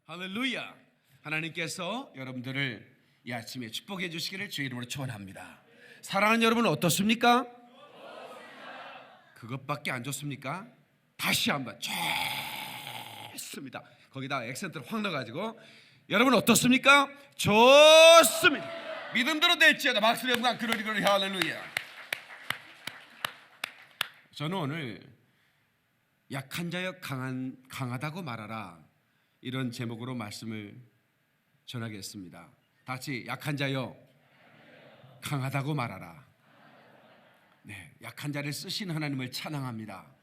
할렐루야. 하나님께서 여러분들을 이 아침에 축복해 주시기를 주의 이름으로 축원합니다. 사랑하는 여러분 어떻습니까? 그것밖에 안 좋습니까? 다시 한번 좋습니다. 거기다 액센트를 확 넣어가지고 여러분 어떻습니까? 좋습니다. 믿음대로 될지어다. 박수로 영광 그러리 할렐루야. 저는 오늘 약한 자여 강하다고 말하라, 이런 제목으로 말씀을 전하겠습니다. 다 같이 약한 자여 강하다고 말하라. 네, 약한 자를 쓰신 하나님을 찬양합니다.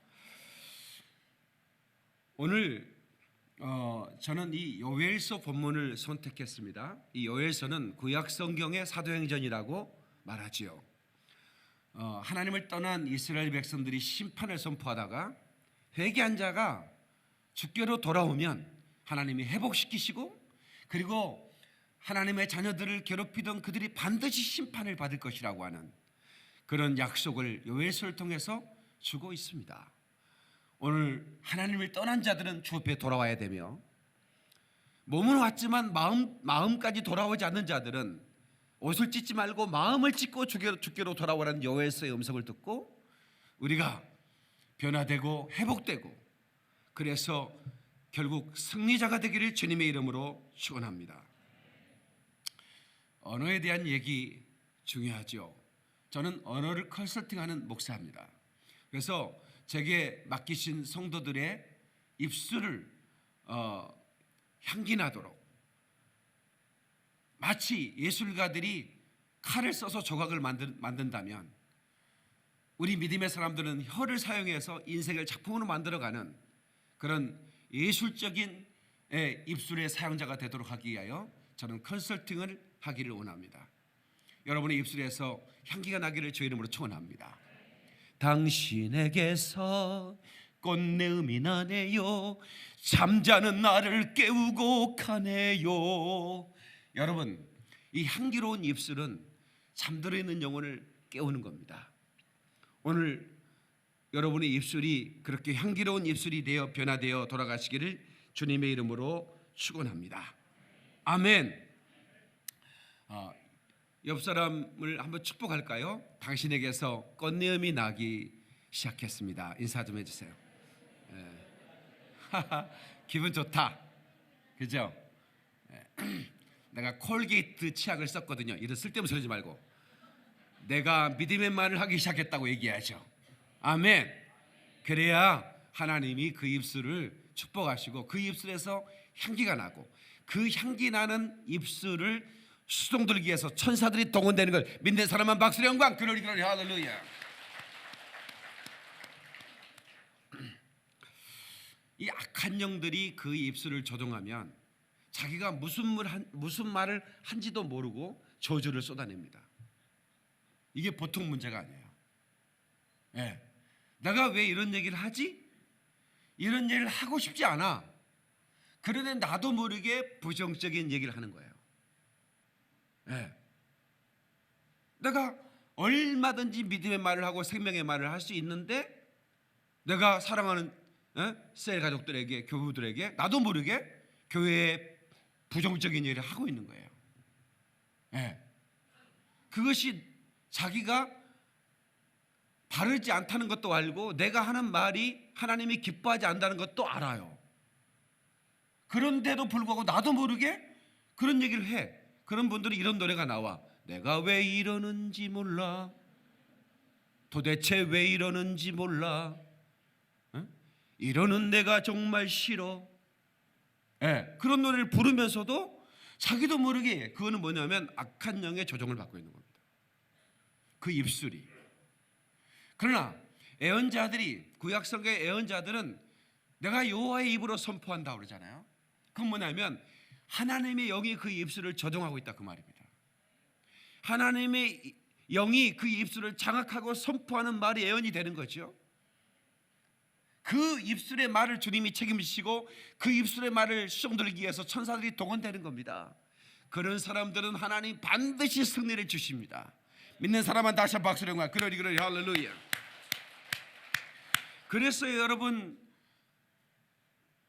오늘 저는 이 요엘서 본문을 선택했습니다. 이 요엘서는 구약 성경의 사도행전이라고 말하지요. 하나님을 떠난 이스라엘 백성들이 심판을 선포하다가 회개한 자가 주께로 돌아오면 하나님이 회복시키시고, 그리고 하나님의 자녀들을 괴롭히던 그들이 반드시 심판을 받을 것이라고 하는 그런 약속을 요엘서를 통해서 주고 있습니다. 오늘 하나님을 떠난 자들은 주 앞에 돌아와야 되며, 몸은 왔지만 마음까지 돌아오지 않는 자들은 옷을 찢지 말고 마음을 찢고 주께로 돌아오라는 요엘서의 음성을 듣고 우리가 변화되고 회복되고, 그래서 결국 승리자가 되기를 주님의 이름으로 축원합니다. 언어에 대한 얘기 중요하죠. 저는 언어를 컨설팅하는 목사입니다. 그래서 제게 맡기신 성도들의 입술을 향기 나도록, 마치 예술가들이 칼을 써서 조각을 만든다면 우리 믿음의 사람들은 혀를 사용해서 인생을 작품으로 만들어가는 그런 예술적인 입술의 사용자가 되도록 하기 위하여 저는 컨설팅을 하기를 원합니다. 여러분의 입술에서 향기가 나기를 주의 이름으로 축원합니다. 당신에게서 꽃내음이 나네요. 잠자는 나를 깨우고 가네요. 여러분, 이 향기로운 입술은 잠들어 있는 영혼을 깨우는 겁니다. 오늘 여러분의 입술이 그렇게 향기로운 입술이 되어 변화되어 돌아가시기를 주님의 이름으로 축원합니다. 아멘. 옆 사람을 한번 축복할까요? 당신에게서 꽃내음이 나기 시작했습니다. 인사 좀 해주세요. 기분 좋다, 그죠? 내가 콜게이트 치약을 썼거든요. 이런 쓸데없는 소리 하지 말고 내가 믿음의 말을 하기 시작했다고 얘기해야죠. 아멘. 그래야 하나님이 그 입술을 축복하시고 그 입술에서 향기가 나고, 그 향기 나는 입술을 수종들기 위해서 천사들이 동원되는 걸 믿는 사람만 박수로 영광 그러리 할렐루야. 이 악한 영들이 그 입술을 조종하면 자기가 무슨 말을 한지도 모르고 저주를 쏟아냅니다. 이게 보통 문제가 아니에요. 네. 내가 왜 이런 얘기를 하지? 이런 얘기를 하고 싶지 않아. 그러니 나도 모르게 부정적인 얘기를 하는 거예요. 네. 내가 얼마든지 믿음의 말을 하고 생명의 말을 할 수 있는데, 내가 사랑하는 셀 가족들에게, 교우들에게 나도 모르게 교회에 부정적인 얘기를 하고 있는 거예요. 네. 그것이 자기가 바르지 않다는 것도 알고, 내가 하는 말이 하나님이 기뻐하지 않는다는 것도 알아요. 그런데도 불구하고 나도 모르게 그런 얘기를 해. 그런 분들이 이런 노래가 나와. 내가 왜 이러는지 몰라. 도대체 왜 이러는지 몰라. 이러는 내가 정말 싫어. 그런 노래를 부르면서도 자기도 모르게 그거는 뭐냐면 악한 영의 조종을 받고 있는 겁니다. 그 입술이. 그러나 애언자들이, 구약성경의 애언자들은 내가 여호와의 입으로 선포한다 그러잖아요. 그건 뭐냐면 하나님의 영이 그 입술을 조종하고 있다 그 말입니다. 하나님의 영이 그 입술을 장악하고 선포하는 말이 애언이 되는 거죠. 그 입술의 말을 주님이 책임지시고 그 입술의 말을 수종들기 위해서 천사들이 동원되는 겁니다. 그런 사람들은 하나님 반드시 승리를 주십니다. 믿는 사람은 다시 한번 박수로 영광 그러리 할렐루야. 그래서 여러분,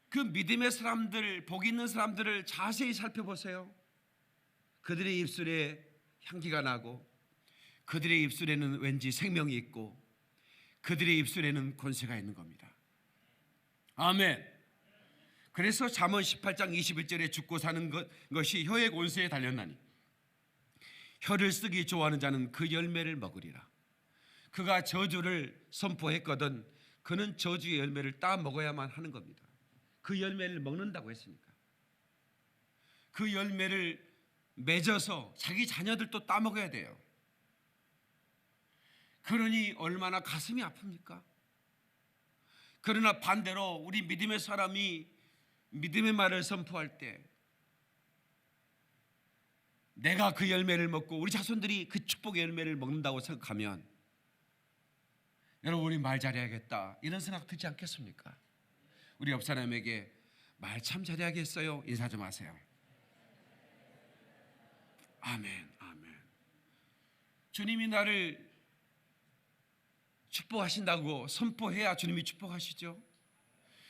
그 믿음의 사람들, 복 있는 사람들을 자세히 살펴보세요. 그들의 입술에 향기가 나고, 그들의 입술에는 왠지 생명이 있고, 그들의 입술에는 권세가 있는 겁니다. 아멘. 그래서 잠언 18장 21절에 죽고 사는 것이 혀의 권세에 달렸나니 혀를 쓰기 좋아하는 자는 그 열매를 먹으리라. 그가 저주를 선포했거든 그는 저주의 열매를 따 먹어야만 하는 겁니다. 그 열매를 먹는다고 했으니까. 그 열매를 맺어서 자기 자녀들도 따 먹어야 돼요. 그러니 얼마나 가슴이 아픕니까? 그러나 반대로 우리 믿음의 사람이 믿음의 말을 선포할 때 내가 그 열매를 먹고 우리 자손들이 그 축복의 열매를 먹는다고 생각하면 여러분, 우리 말 잘해야겠다 이런 생각 들지 않겠습니까? 우리 옆 사람에게 말 참 잘해야겠어요 인사 좀 하세요. 아멘, 아멘. 주님이 나를 축복하신다고 선포해야 주님이 축복하시죠.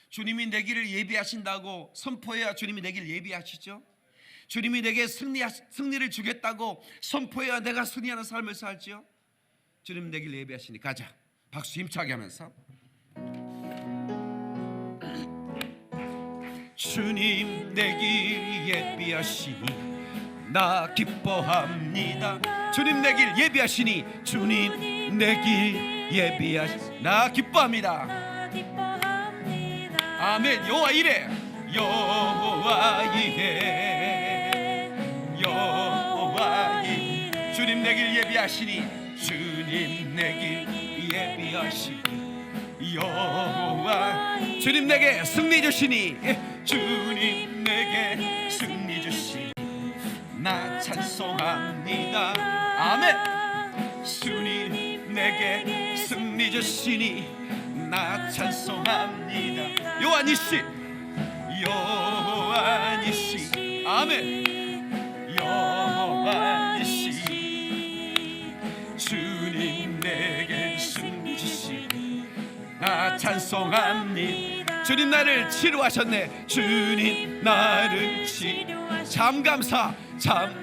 주님이 내 길을 예비하신다고 선포해야 주님이 내 길을 예비하시죠. 주님이 내게 승리를 주겠다고 선포해야 내가 승리하는 삶을 살죠. 주님 내 길을 예비하시니 가자. 박수 힘차게 하면서 주님 내 길 예비하시니 나 기뻐합니다. 주님 내 길 예비하시니 주님 내 길 예비하시니 나 기뻐합니다. 아멘. 여호와 이래, 여호와 이래, 여호와 이래. 주님 내 길 예비하시니 주님 내 길 예비하시니 여호와. 주님 내게 승리 주시니 주님 내게 승리 주시니 나 찬송합니다. 아멘. 주님 내게 승리 주시니 나 찬송합니다. 여호와 니시, 여호와 니시. 아멘. 여호와 니시. 주님 내게 승리 주시니 나 찬송합니다. 주님 나를 치료하셨네. 주님 나를 참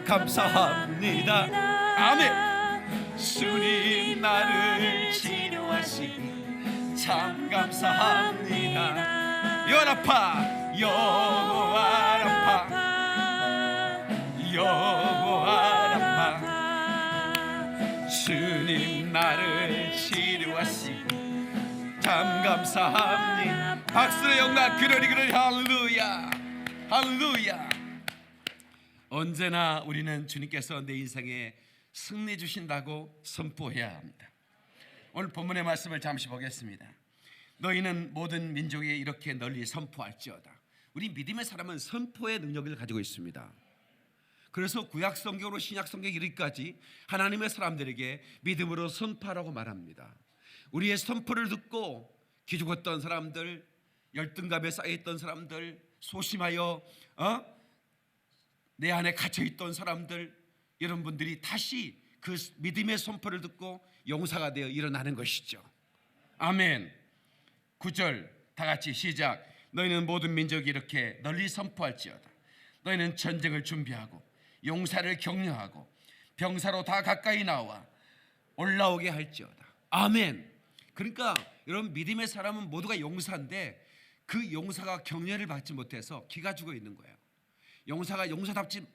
감사합니다. 아멘. 주님 나를 치료하시니 참 감사합니다. 여호와라파, 여호와라파, 여호와라파. 주님 나를 치료하시니 참 감사합니다. 박수로 영광 그러리 할렐루야, 할렐루야. 언제나 우리는 주님께서 내 인생에 승리 주신다고 선포해야 합니다. 오늘 본문의 말씀을 잠시 보겠습니다. 너희는 모든 민족에 이렇게 널리 선포할지어다. 우리 믿음의 사람은 선포의 능력을 가지고 있습니다. 그래서 구약 성경으로 신약 성경 이르기까지 하나님의 사람들에게 믿음으로 선포하라고 말합니다. 우리의 선포를 듣고 기죽었던 사람들, 열등감에 쌓여있던 사람들, 소심하여 내 안에 갇혀있던 사람들, 이런 분들이 다시 그 믿음의 선포를 듣고 용사가 되어 일어나는 것이죠. 아멘. 9절 다 같이 시작. 너희는 모든 민족이 이렇게 널리 선포할지어다. 너희는 전쟁을 준비하고 용사를 격려하고 병사로 다 가까이 나와 올라오게 할지어다. 아멘. 그러니까 여러분, 믿음의 사람은 모두가 용사인데 그 용사가 격려를 받지 못해서 기가 죽어 있는 거예요. 용사가 용사답지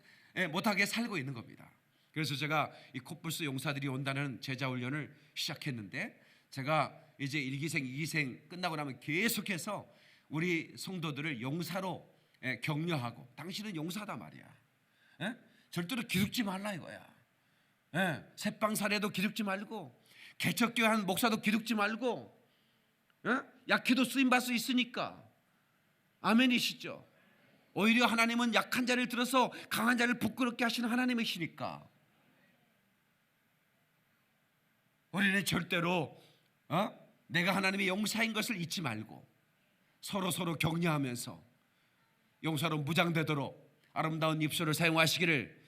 못하게 살고 있는 겁니다. 그래서 제가 이 코뿔소 용사들이 온다는 제자훈련을 시작했는데, 제가 이제 1기생, 2기생 끝나고 나면 계속해서 우리 성도들을 용사로 격려하고, 당신은 용사다 말이야. 절대로 기죽지 말라 이거야. 새빵사례도 기죽지 말고, 개척교회 한 목사도 기죽지 말고, 약해도 쓰임받을 수 있으니까. 아멘이시죠? 오히려 하나님은 약한 자를 들어서 강한 자를 부끄럽게 하시는 하나님이시니까 우리는 절대로 내가 하나님의 용사인 것을 잊지 말고 서로 격려하면서 용사로 무장되도록 아름다운 입술을 사용하시기를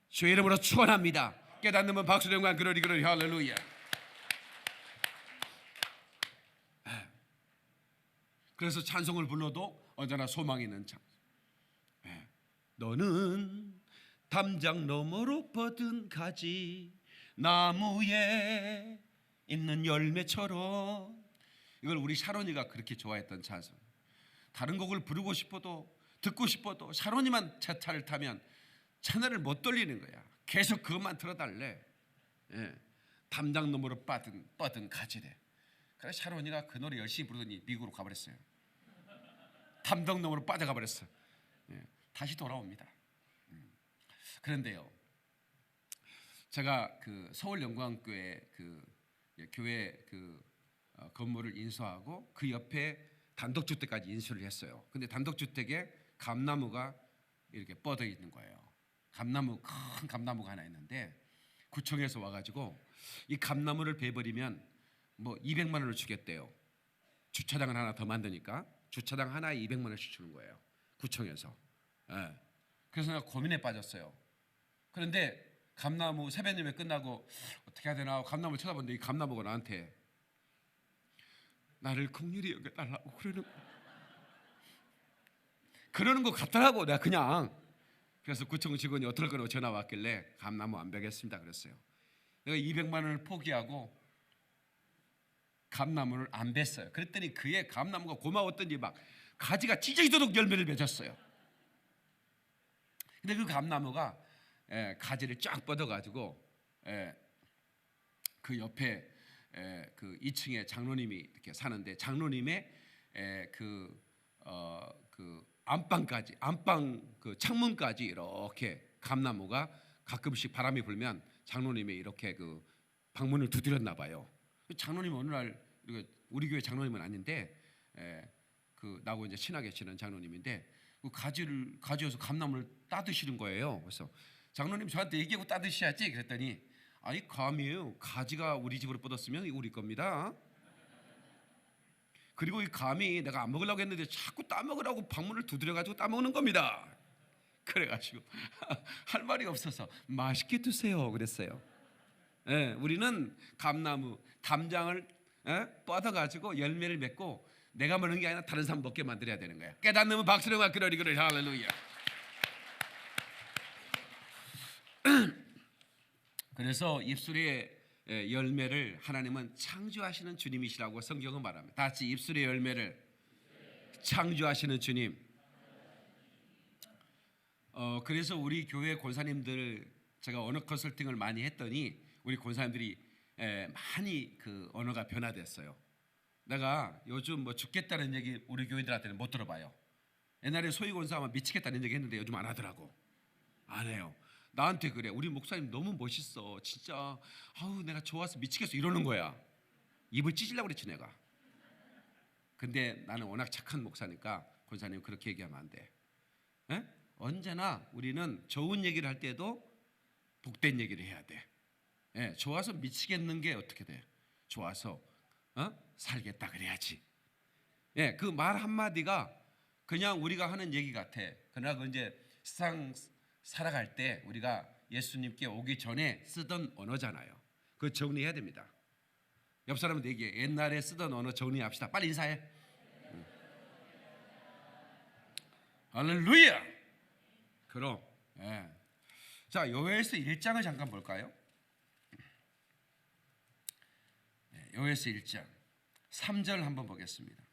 주의 이름으로 축원합니다. 깨닫는 분 박수 영광 그러리 할렐루야. 그래서 찬송을 불러도 언제나 소망이 있는 자. 예. 너는 담장 너머로 뻗은 가지 나무에 있는 열매처럼. 이걸 우리 샤론이가 그렇게 좋아했던 찬송. 다른 곡을 부르고 싶어도 듣고 싶어도 샤론이만 제 차를 타면 채널을 못 돌리는 거야. 계속 그것만 틀어달래. 예. 담장 너머로 뻗은 가지래. 그래서 샤론이가 그 노래 열심히 부르더니 미국으로 가버렸어요. 담장 너머로 빠져가 버렸어. 예. 다시 돌아옵니다. 그런데요, 제가 그 서울 영광교회 그 교회 그 건물을 인수하고 그 옆에 단독주택까지 인수를 했어요. 근데 단독주택에 감나무가 이렇게 뻗어 있는 거예요. 감나무, 큰 감나무가 하나 있는데 구청에서 와가지고 이 감나무를 베버리면 뭐 200만 원을 주겠대요. 주차장을 하나 더 만드니까 주차장 하나에 200만 원씩 주는 거예요. 구청에서. 예. 그래서 내가 고민에 빠졌어요. 그런데 감나무 세배님에 끝나고 어떻게 해야 되나 감나무 쳐다보는데 이 감나무가 나한테 나를 긍휼히 여겨달라고 그러는 것 같더라고. 내가 그냥. 그래서 구청 직원이 어떨 거라고 전화 왔길래 감나무 안 베겠습니다 그랬어요. 내가 200만 원을 포기하고 감나무를 안 뱄어요. 그랬더니 그의 감나무가 고마웠더니 막 가지가 찢어지도록 열매를 맺었어요. 근데 그 감나무가 가지를 쫙 뻗어가지고 그 옆에 그 2층에 장로님이 이렇게 사는데 장로님의 그 안방까지 안방 그 창문까지 이렇게 감나무가 가끔씩 바람이 불면 장로님이 이렇게 그 방문을 두드렸나 봐요. 장로님 어느 날 우리 교회 장로님은 아닌데 그 나하고 이제 친하게 지낸 장로님인데 그 가지여서 감나무를 따드시는 거예요. 그래서 장로님 저한테 얘기하고 따드셔야지 그랬더니 아이 감이에요. 가지가 우리 집으로 뻗었으면 우리 겁니다. 그리고 이 감이 내가 안 먹으려고 했는데 자꾸 따먹으라고 방문을 두드려가지고 따먹는 겁니다. 그래가지고 할 말이 없어서 맛있게 드세요 그랬어요. 우리는 감나무 담장을 뻗어가지고 열매를 맺고 내가 먹는 게 아니라 다른 사람 먹게 만들어야 되는 거야. 깨닫는 박수령과 그러리 할렐루야. 그래서 입술의 열매를 하나님은 창조하시는 주님이시라고 성경은 말합니다. 다 같이 입술의 열매를 창조하시는 주님. 그래서 우리 교회 권사님들 제가 언어 컨설팅을 많이 했더니 우리 권사님들이 많이 그 언어가 변화됐어요. 내가 요즘 뭐 죽겠다는 얘기 우리 교인들한테는 못 들어봐요. 옛날에 소위 권사하면 미치겠다는 얘기 했는데 요즘 안 하더라고. 안 해요. 나한테 그래. 우리 목사님 너무 멋있어. 진짜 아우 내가 좋아서 미치겠어 이러는 거야. 입을 찢으려고 그랬지 내가. 근데 나는 워낙 착한 목사니까 권사님 그렇게 얘기하면 안 돼. 언제나 우리는 좋은 얘기를 할 때도 복된 얘기를 해야 돼. 좋아서 미치겠는 게 어떻게 돼? 좋아서 살겠다 그래야지. 그 말 한마디가 그냥 우리가 하는 얘기 같아. 그러나 그 이제 세상 살아갈 때 우리가 예수님께 오기 전에 쓰던 언어잖아요. 그거 정리해야 됩니다. 옆 사람한테 얘기해. 옛날에 쓰던 언어 정리합시다. 빨리 인사해. 할렐루야. 그럼 자 요엘서 1장을 잠깐 볼까요? 요엘서 1장 3절 한번 보겠습니다.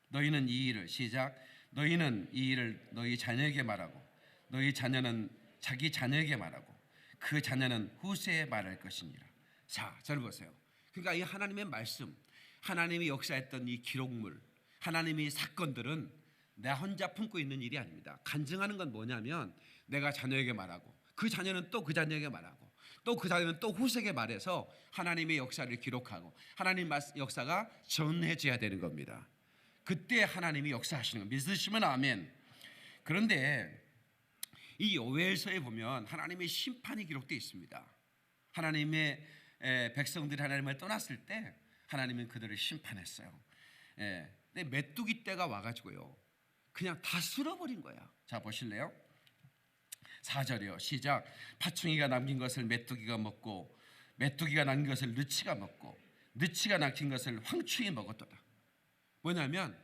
너희는 이 일을 시작. 너희는 이 일을 너희 자녀에게 말하고 너희 자녀는 자기 자녀에게 말하고 그 자녀는 후세에 말할 것이니라. 자, 잘 보세요. 그러니까 이 하나님의 말씀, 하나님이 역사했던 이 기록물, 하나님의 사건들은 나 혼자 품고 있는 일이 아닙니다. 간증하는 건 뭐냐면 내가 자녀에게 말하고 그 자녀는 또 그 자녀에게 말하고 또 그 자녀는 또 후세에게 말해서 하나님의 역사를 기록하고 하나님 역사가 전해져야 되는 겁니다. 그때 하나님이 역사하시는 거 믿으시면 아멘. 그런데 이 요엘서에 보면 하나님의 심판이 기록되어 있습니다. 하나님의 백성들이 하나님을 떠났을 때 하나님은 그들을 심판했어요. 근데 메뚜기 때가 와가지고요 그냥 다 쓸어버린 거야. 자 보실래요? 4절이요 시작. 파충이가 남긴 것을 메뚜기가 먹고 메뚜기가 남긴 것을 느치가 먹고 느치가 남긴 것을 황충이 먹었도다. 뭐냐면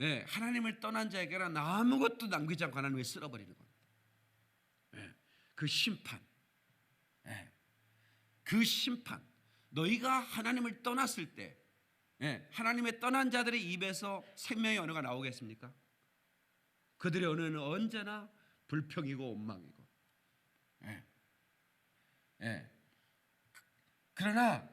예, 하나님을 떠난 자에게는 아무것도 남기지 않고 하나님을 쓸어버리는 겁니다. 예, 그 심판, 예, 그 심판. 너희가 하나님을 떠났을 때, 예, 하나님의 떠난 자들의 입에서 생명의 언어가 나오겠습니까? 그들의 언어는 언제나 불평이고 원망이고. 예, 예. 그러나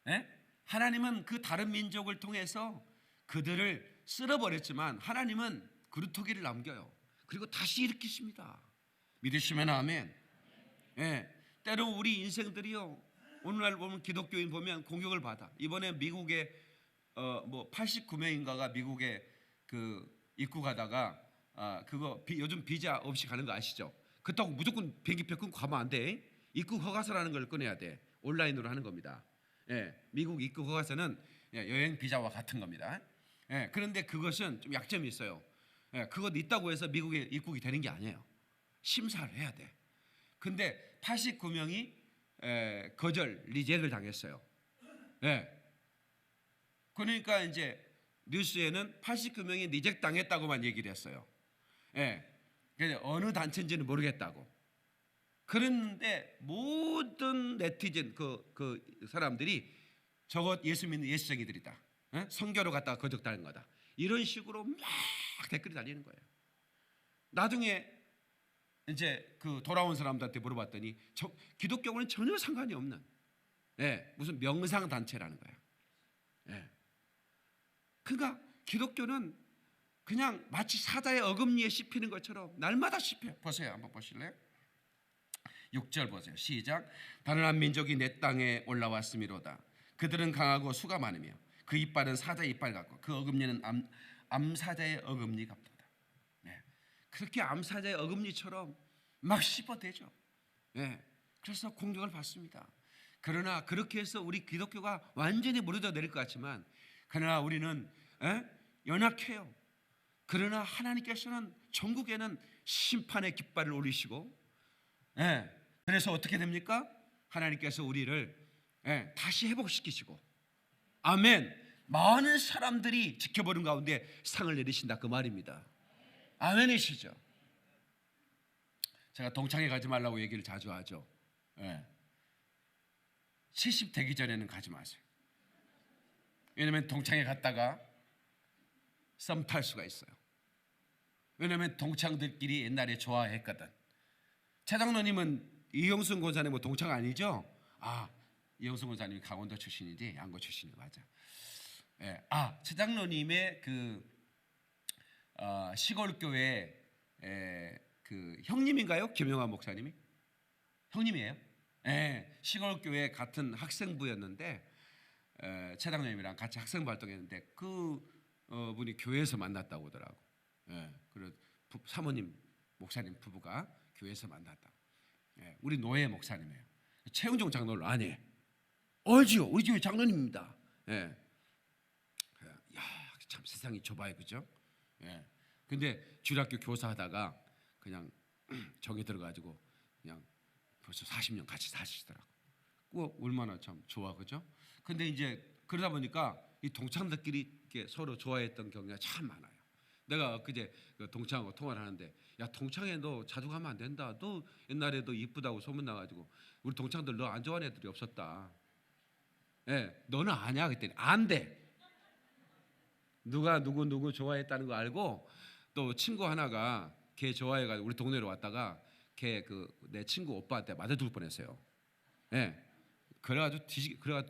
예? 하나님은 그 다른 민족을 통해서 그들을 쓸어버렸지만 하나님은 그루터기를 남겨요. 그리고 다시 일으키십니다. 믿으시면 아멘. 예, 때로 우리 인생들이요, 오늘날 보면 기독교인 보면 공격을 받아. 이번에 미국에 뭐 89명인가가 미국에 그 입국하다가 그거 요즘 비자 없이 가는 거 아시죠? 그렇다고 무조건 비행기표 끊고 가면 안 돼. 입국 허가서라는 걸 꺼내야 돼. 온라인으로 하는 겁니다. 예, 미국 입국 허가서는 여행 비자와 같은 겁니다. 예, 그런데 그것은 좀 약점이 있어요. 예, 그것 있다고 해서 미국에 입국이 되는 게 아니에요. 심사를 해야 돼. 근데 89명이 거절, 리젝을 당했어요. 예. 그러니까 이제 뉴스에는 89명이 리젝 당했다고만 얘기를 했어요. 예. 어느 단체인지는 모르겠다고. 그런데 모든 네티즌 그 사람들이 저것 예수 믿는 예수쟁이들이다. 예? 선교로 갔다가 거적당한 거다. 이런 식으로 막 댓글이 달리는 거예요. 나중에 이제 그 돌아온 사람들한테 물어봤더니 기독교와는 전혀 상관이 없는, 예, 무슨 명상 단체라는 거예요. 예. 그러니까 기독교는 그냥 마치 사자의 어금니에 씹히는 것처럼 날마다 씹혀요. 보세요, 한번 보실래요? 6절 보세요. 시작. 다른 한 민족이 내 땅에 올라왔음이로다. 그들은 강하고 수가 많으며 그 이빨은 사자의 이빨 같고 그 어금니는 암사자의 어금니 같도다. 네. 그렇게 암사자의 어금니처럼 막 씹어대죠. 네. 그래서 공격을 받습니다. 그러나 그렇게 해서 우리 기독교가 완전히 무너져 내릴 것 같지만, 그러나 우리는 연약해요. 그러나 하나님께서는 전국에는 심판의 깃발을 올리시고, 그래서 어떻게 됩니까? 하나님께서 우리를 다시 회복시키시고, 아멘, 많은 사람들이 지켜보는 가운데 상을 내리신다, 그 말입니다. 아멘이시죠? 제가 동창회 가지 말라고 얘기를 자주 하죠. 70 되기 전에는 가지 마세요. 왜냐하면 동창회 갔다가 썸 탈 수가 있어요. 왜냐하면 동창들끼리 옛날에 좋아했거든. 최장로님은 이영순 권사님은 동창 아니죠? 이영순 권사님이 강원도 출신이지 양구 출신이 맞아. 최장로님의 그 시골 교회 그 형님인가요? 김영환 목사님이 형님이에요? 시골 교회 같은 학생부였는데 최장로님이랑 같이 학생부 활동했는데 그 분이 교회에서 만났다고 하더라고. 그리고 사모님 목사님 부부가 교회에서 만났다. 우리 노예 목사님이에요. 최은종 장로를 아네. 알지요? 우리 교회 장로님입니다. 참 세상이 좁아요, 그죠? 근데 주일학교 교사하다가 그냥 정이 들어가지고 그냥 벌써 40년 같이 사시더라고. 얼마나 참 좋아, 그죠? 근데 이제 그러다 보니까 이 동창들끼리 이렇게 서로 좋아했던 경우가 참 많아요. 내가 그제 그 동창하고 통화를 하는데, 야, 동창회 너 자주 가면 안 된다. 너 옛날에 너 이쁘다고 소문 나가지고 우리 동창들 너 안 좋아하는 애들이 없었다. 너는 아냐? 그랬더니 안 돼. 누가 누구 좋아했다는 거 알고, 또 친구 하나가 걔 좋아해가지고 우리 동네로 왔다가 걔 내 친구 오빠한테 맞아 죽을 뻔했어요. 그래가지고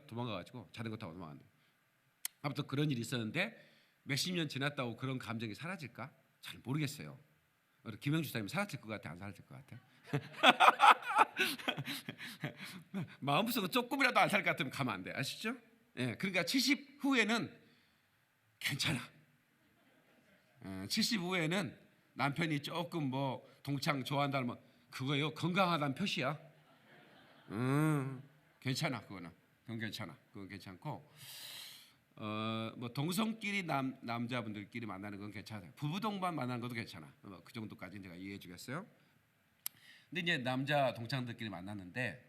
도망가가지고 자전거 타고 도망갔는데, 아무튼 그런 일이 있었는데 몇십 년 지났다고 그런 감정이 사라질까? 잘 모르겠어요. 우리 김영주 사님이 사라질 것 같아, 안 사라질 것 같아? 마음속으로 조금이라도 안 살 것 같으면 가면 안 돼, 아시죠? 그러니까 70 후에는 괜찮아. 70 후에는 남편이 조금 뭐 동창 좋아한다면 그거요, 건강하다는 표시야. 괜찮아, 그건 괜찮아. 그건 괜찮고, 뭐 동성끼리 남자분들끼리 만나는 건 괜찮아요. 부부 동반 만나는 것도 괜찮아. 그 정도까지 제가 이해해 주겠어요. 근데 이제 남자 동창들끼리 만났는데,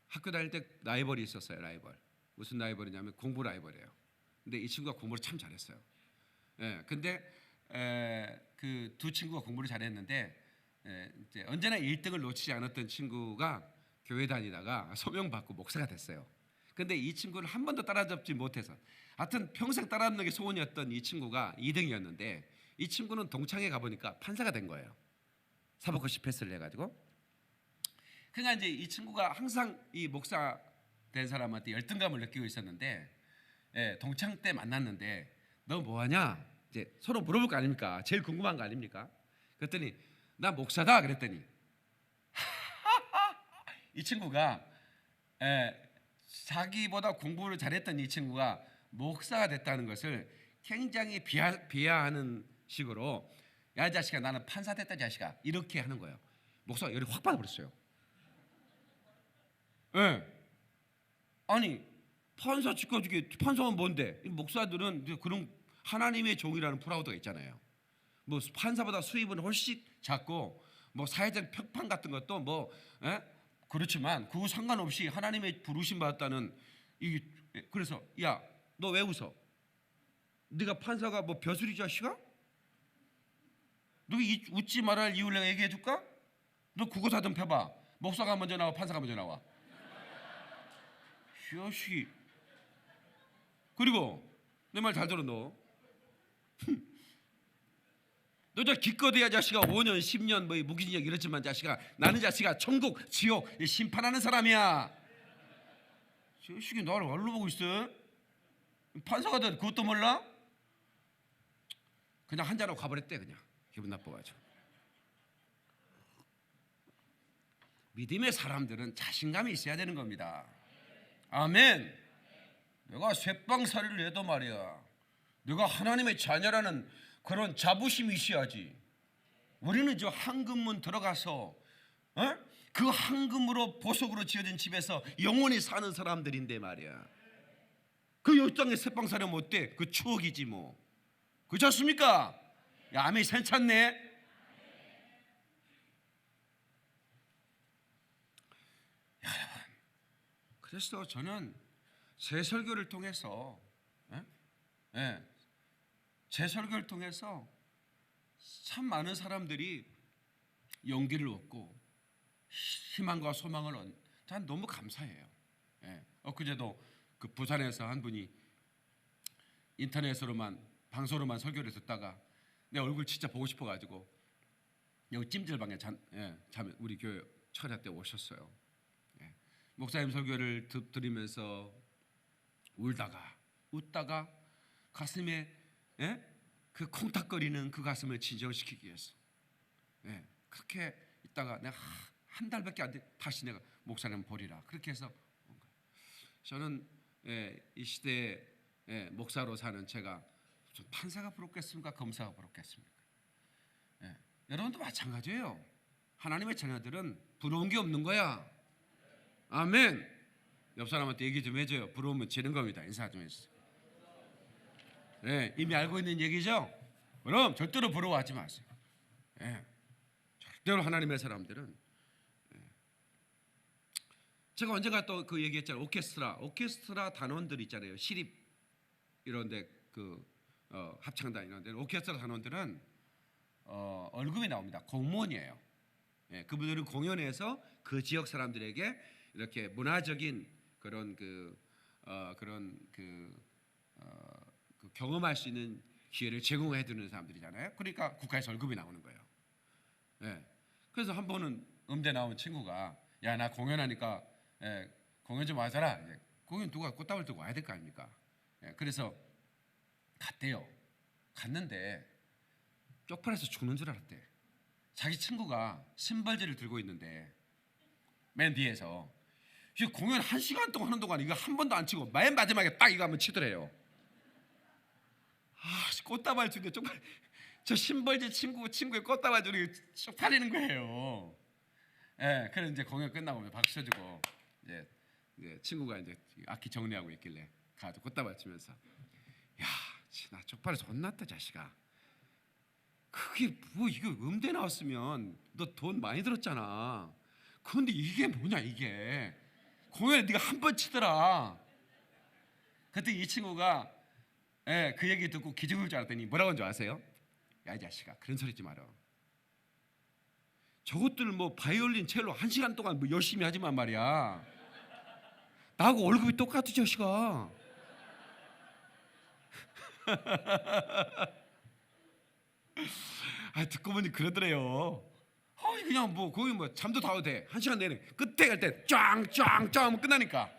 학교 다닐 때 라이벌이 있었어요. 라이벌. 무슨 라이벌이냐면 공부 라이벌이에요. 근데 이 친구가 공부를 참 잘했어요. 근데 그 두 친구가 공부를 잘했는데 이제 언제나 1등을 놓치지 않았던 친구가 교회 다니다가 소명받고 목사가 됐어요. 근데 이 친구를 한 번도 따라잡지 못해서 하여튼 평생 따라잡는 게 소원이었던 이 친구가 2등이었는데 이 친구는 동창회 가보니까 판사가 된 거예요. 사법고시 패스를 해가지고. 그러니까 이제 이 친구가 항상 이 목사 된 사람한테 열등감을 느끼고 있었는데 동창 때 만났는데 너 뭐하냐? 이제 서로 물어볼 거 아닙니까? 제일 궁금한 거 아닙니까? 그랬더니 나 목사다 그랬더니 이 친구가 자기보다 공부를 잘했던 이 친구가 목사가 됐다는 것을 굉장히 비하하는 식으로 야 자식아 나는 판사 됐다 자식아 이렇게 하는 거예요. 목사가 열이 확 받아버렸어요. 아니 판사 직가지게 판사는 뭔데? 목사들은 그런 하나님의 종이라는 프라우드가 있잖아요. 뭐 판사보다 수입은 훨씬 작고 뭐 사회적 평판 같은 것도 뭐 그렇지만 그거 상관없이 하나님의 부르심 받았다는 이 그래서 야 너 왜 웃어? 네가 판사가 뭐 벼슬이 자식아? 너 웃지 말할 이유를 내가 얘기해 줄까? 너 국어사 좀 펴봐. 목사가 먼저 나와 판사가 먼저 나와. 자식이. 그리고 내 말 잘 들어 너. 너 저 기껏해야 자식아 5년 10년 뭐 무기징역 이렇지만 자식아 나는 자식아 천국 지옥 심판하는 사람이야. 자식이 나를 뭘로 보고 있어? 판사가 된 그것도 몰라? 그냥 한잔하고 가버렸대. 그냥 기분 나빠가지고. 믿음의 사람들은 자신감이 있어야 되는 겁니다. 아멘. 내가 쇠빵살이를 해도 말이야 내가 하나님의 자녀라는 그런 자부심이 있어야지. 우리는 저 황금문 들어가서 그 황금으로 보석으로 지어진 집에서 영원히 사는 사람들인데 말이야. 그 옆장에 쇠빵살이면 어때? 그 추억이지 뭐. 그렇지 않습니까? 야, 아멘이 괜찮네. 여러분, 그래서 저는 제 설교를 통해서 제 설교를 통해서 참 많은 사람들이 용기를 얻고 희망과 소망을 얻는 전 너무 감사해요. 엊그제도 그 부산에서 한 분이 인터넷으로만 방송으로만 설교를 듣다가 내 얼굴 진짜 보고 싶어가지고 여기 찜질방에 우리 교회 철야 때 오셨어요. 목사님 설교를 들으면서 울다가 웃다가 가슴에 그 콩닥거리는 그 가슴을 진정시키기 위해서 그렇게 있다가 내가 한 달밖에 안 돼 다시 내가 목사님 보리라 그렇게 해서 저는 이 시대에 목사로 사는 제가 판사가 부럽겠습니까? 검사가 부럽겠습니까? 여러분도 마찬가지예요. 하나님의 자녀들은 부러운 게 없는 거야. 아멘. 옆 사람한테 얘기 좀 해줘요. 부러우면 지는 겁니다. 인사 좀 해주세요. 이미 알고 있는 얘기죠? 그럼 절대로 부러워하지 마세요. 절대로 하나님의 사람들은 제가 언젠가 또 그 얘기했잖아요. 오케스트라 단원들 있잖아요. 시립 이런데 그 합창단 이런데 오케스트라 단원들은 월급이 나옵니다. 공무원이에요. 그분들은 공연에서 그 지역 사람들에게 이렇게 문화적인 그런 경험할 수 있는 기회를 제공해 주는 사람들이잖아요. 그러니까 국가에서 월급이 나오는 거예요. 그래서 한 번은 음대 나온 친구가 야 나 공연하니까 공연 좀 와서라. 공연 누가 꽃다발 들고 와야 될 거 아닙니까? 그래서 갔대요. 갔는데 쪽팔려서 죽는 줄 알았대. 자기 친구가 심벌지를 들고 있는데 맨 뒤에서 공연 1시간 동안 하는 동안 이거 한 번도 안 치고 맨 마지막에 딱 이거 한번 치더래요. 꽃다발 주는데 쪽팔 저 심벌지 친구의 꽃다발 주는 게 쪽팔리는 거예요. 그래서 이제 공연 끝나고 박수 쳐주고 이제 친구가 이제 악기 정리하고 있길래 가서 꽃다발 치면서 야, 나 쪽팔려서 혼났다 자식아. 그게 뭐 이거 음대 나왔으면 너 돈 많이 들었잖아. 그런데 이게 뭐냐 이게 공연에 네가 한 번 치더라. 그때 이 친구가 예, 그 얘기 듣고 기죽을 줄 알았더니 뭐라고 한 줄 아세요? 야, 이 자식아, 그런 소리 하지 마라. 저것들 뭐 바이올린, 첼로 1시간 동안 뭐 열심히 하지만 말이야. 나하고 월급이 똑같은 자식아. 아, 듣고 보니 그러더래요. 그냥 뭐 거기 뭐 잠도 다 와도 돼. 1시간 내내 끝에 갈 때 짱짱짱 하면 끝나니까.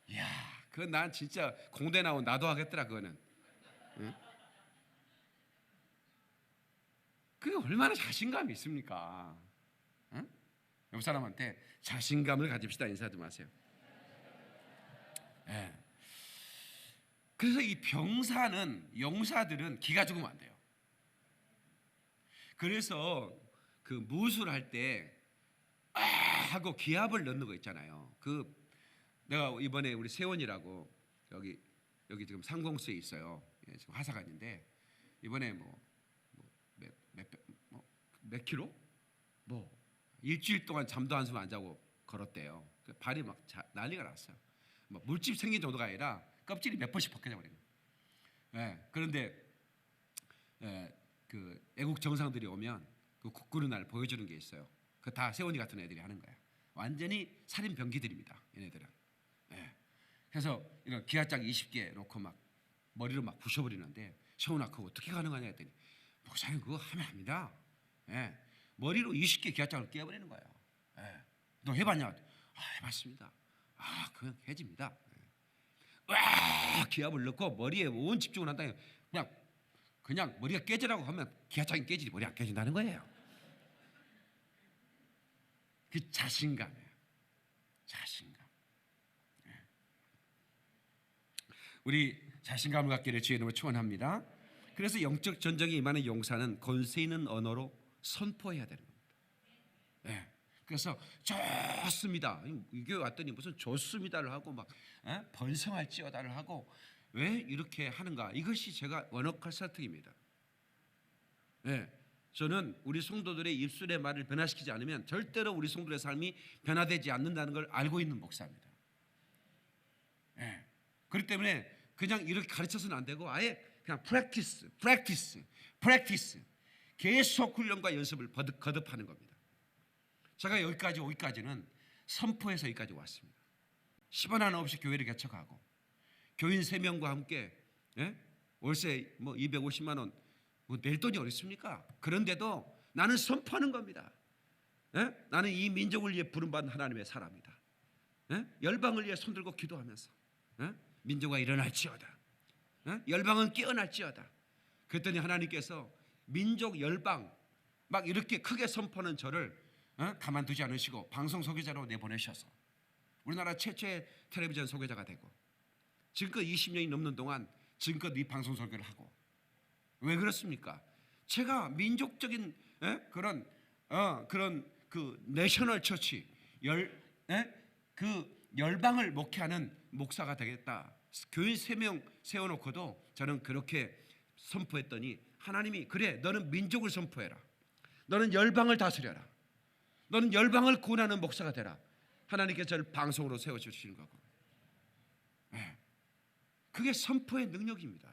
이야, 그건 난 진짜 공대 나온 나도 하겠더라 그거는. 응? 그게 얼마나 자신감이 있습니까? 응? 옆 사람한테 자신감을 가집시다 인사도 마세요. 예. 그래서 이 병사는, 용사들은 기가 죽으면 안 돼요. 그래서 그 무술할 때 하고 기합을 넣는 거 있잖아요. 그 내가 이번에 우리 세원이라고 여기 지금 상공수에 있어요. 예, 지금 화사가 있는데 이번에 몇 킬로? 뭐 일주일 동안 잠도 한숨 안 자고 걸었대요. 발이 막 난리가 났어요. 뭐 물집 생긴 정도가 아니라 껍질이 몇 번씩 벗겨져 버리는 거예요. 예, 그런데 그 애국 정상들이 오면 그 국군의 날 보여주는 게 있어요. 그 다 세원이 같은 애들이 하는 거야. 완전히 살인 병기들입니다. 얘네들은. 예. 그래서 이런 기아짝 20개 놓고 막 머리로 막 부셔버리는데 세원아 그거 어떻게 가능하냐 했더니 목사님 그거 하면 합니다. 예. 머리로 20개 기아짝을 깨버리는 거예요. 예. 너 해봤냐? 해봤습니다. 그건 해집니다. 예. 와 기압을 넣고 머리에 온 집중을 한다. 그냥 머리가 깨지라고 하면 기아짝이 깨지지 머리 안 깨진다는 거예요. 그 자신감이에요. 자신감. 예. 우리 자신감을 갖기를 주의 이름으로 축원합니다. 그래서 영적 전쟁에 임하는 용사는 권세 있는 언어로 선포해야 되는 겁니다. 예. 그래서 좋습니다. 이게 왔더니 무슨 좋습니다를 하고 막 번성할지어다를 하고 왜 이렇게 하는가? 이것이 제가 원어칼 설득입니다. 예. 저는 우리 성도들의 입술의 말을 변화시키지 않으면 절대로 우리 성도들의 삶이 변화되지 않는다는 걸 알고 있는 목사입니다. 예. 그렇기 때문에 그냥 이렇게 가르쳐서는 안 되고 아예 그냥 practice 계속 훈련과 연습을 거듭하는 겁니다. 제가 여기까지 오기까지는 선포해서 여기까지 왔습니다. 10원 하나 없이 교회를 개척하고 교인 3명과 함께 월세 뭐 250만 원 뭐 낼 돈이 어디 있습니까? 그런데도 나는 선포하는 겁니다. 나는 이 민족을 위해 부름받은 하나님의 사람이다. 열방을 위해 손들고 기도하면서 민족아 일어날지어다. 열방은 깨어날지어다. 그랬더니 하나님께서 민족 열방 막 이렇게 크게 선포하는 저를 가만두지 않으시고 방송 소개자로 내보내셔서 우리나라 최초의 텔레비전 소개자가 되고 지금껏 20년이 넘는 동안 지금껏 이 방송 소개를 하고 왜 그렇습니까? 제가 민족적인 그런 그 내셔널 처치 그 열방을 목회하는 목사가 되겠다. 교인 3명 세워놓고도 저는 그렇게 선포했더니 하나님이 그래 너는 민족을 선포해라. 너는 열방을 다스려라. 너는 열방을 구원하는 목사가 되라. 하나님께서 저를 방송으로 세워주시는 거고. 그게 선포의 능력입니다.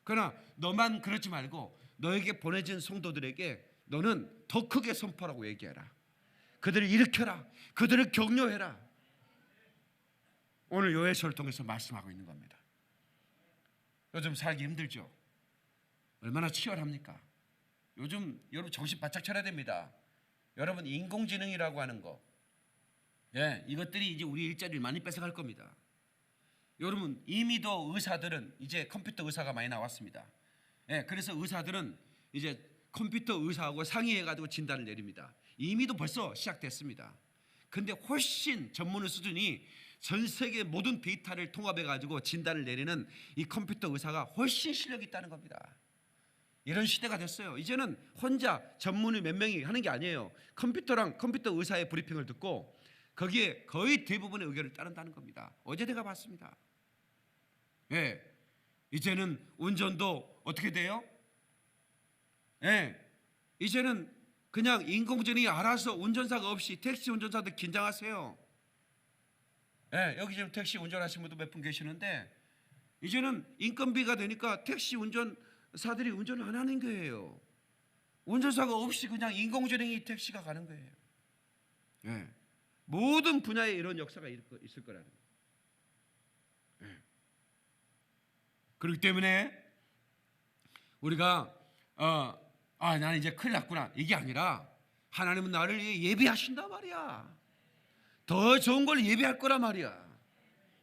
그러나 너만 그러지 말고 너에게 보내진 성도들에게 너는 더 크게 선포하라고 얘기해라. 그들을 일으켜라. 그들을 격려해라. 오늘 요해서를 통해서 말씀하고 있는 겁니다. 요즘 살기 힘들죠? 얼마나 치열합니까? 요즘 여러분 정신 바짝 차려야 됩니다. 여러분 인공지능이라고 하는 거 이것들이 이제 우리 일자리를 많이 뺏어갈 겁니다. 여러분 이미도 의사들은 이제 컴퓨터 의사가 많이 나왔습니다. 그래서 의사들은 이제 컴퓨터 의사하고 상의해가지고 진단을 내립니다. 이미도 벌써 시작됐습니다. 근데 훨씬 전문의 수준이 전 세계 모든 데이터를 통합해가지고 진단을 내리는 이 컴퓨터 의사가 훨씬 실력이 있다는 겁니다. 이런 시대가 됐어요. 이제는 혼자 전문의 몇 명이 하는 게 아니에요. 컴퓨터랑 컴퓨터 의사의 브리핑을 듣고 거기에 거의 대부분의 의견을 따른다는 겁니다. 어제 내가 봤습니다. 이제는 운전도 어떻게 돼요? 이제는 그냥 인공지능이 알아서 운전사가 없이 택시 운전사들 긴장하세요. 여기 지금 택시 운전하시는 분도 몇 분 계시는데 이제는 인건비가 되니까 택시 운전사들이 운전을 안 하는 거예요. 운전사가 없이 그냥 인공지능이 택시가 가는 거예요. 예. 모든 분야에 이런 역사가 있을 거라는 거예요. 예. 그렇기 때문에 우리가 나는 이제 큰일 났구나 이게 아니라 하나님은 나를 예비하신단 말이야. 더 좋은 걸 예비할 거란 말이야.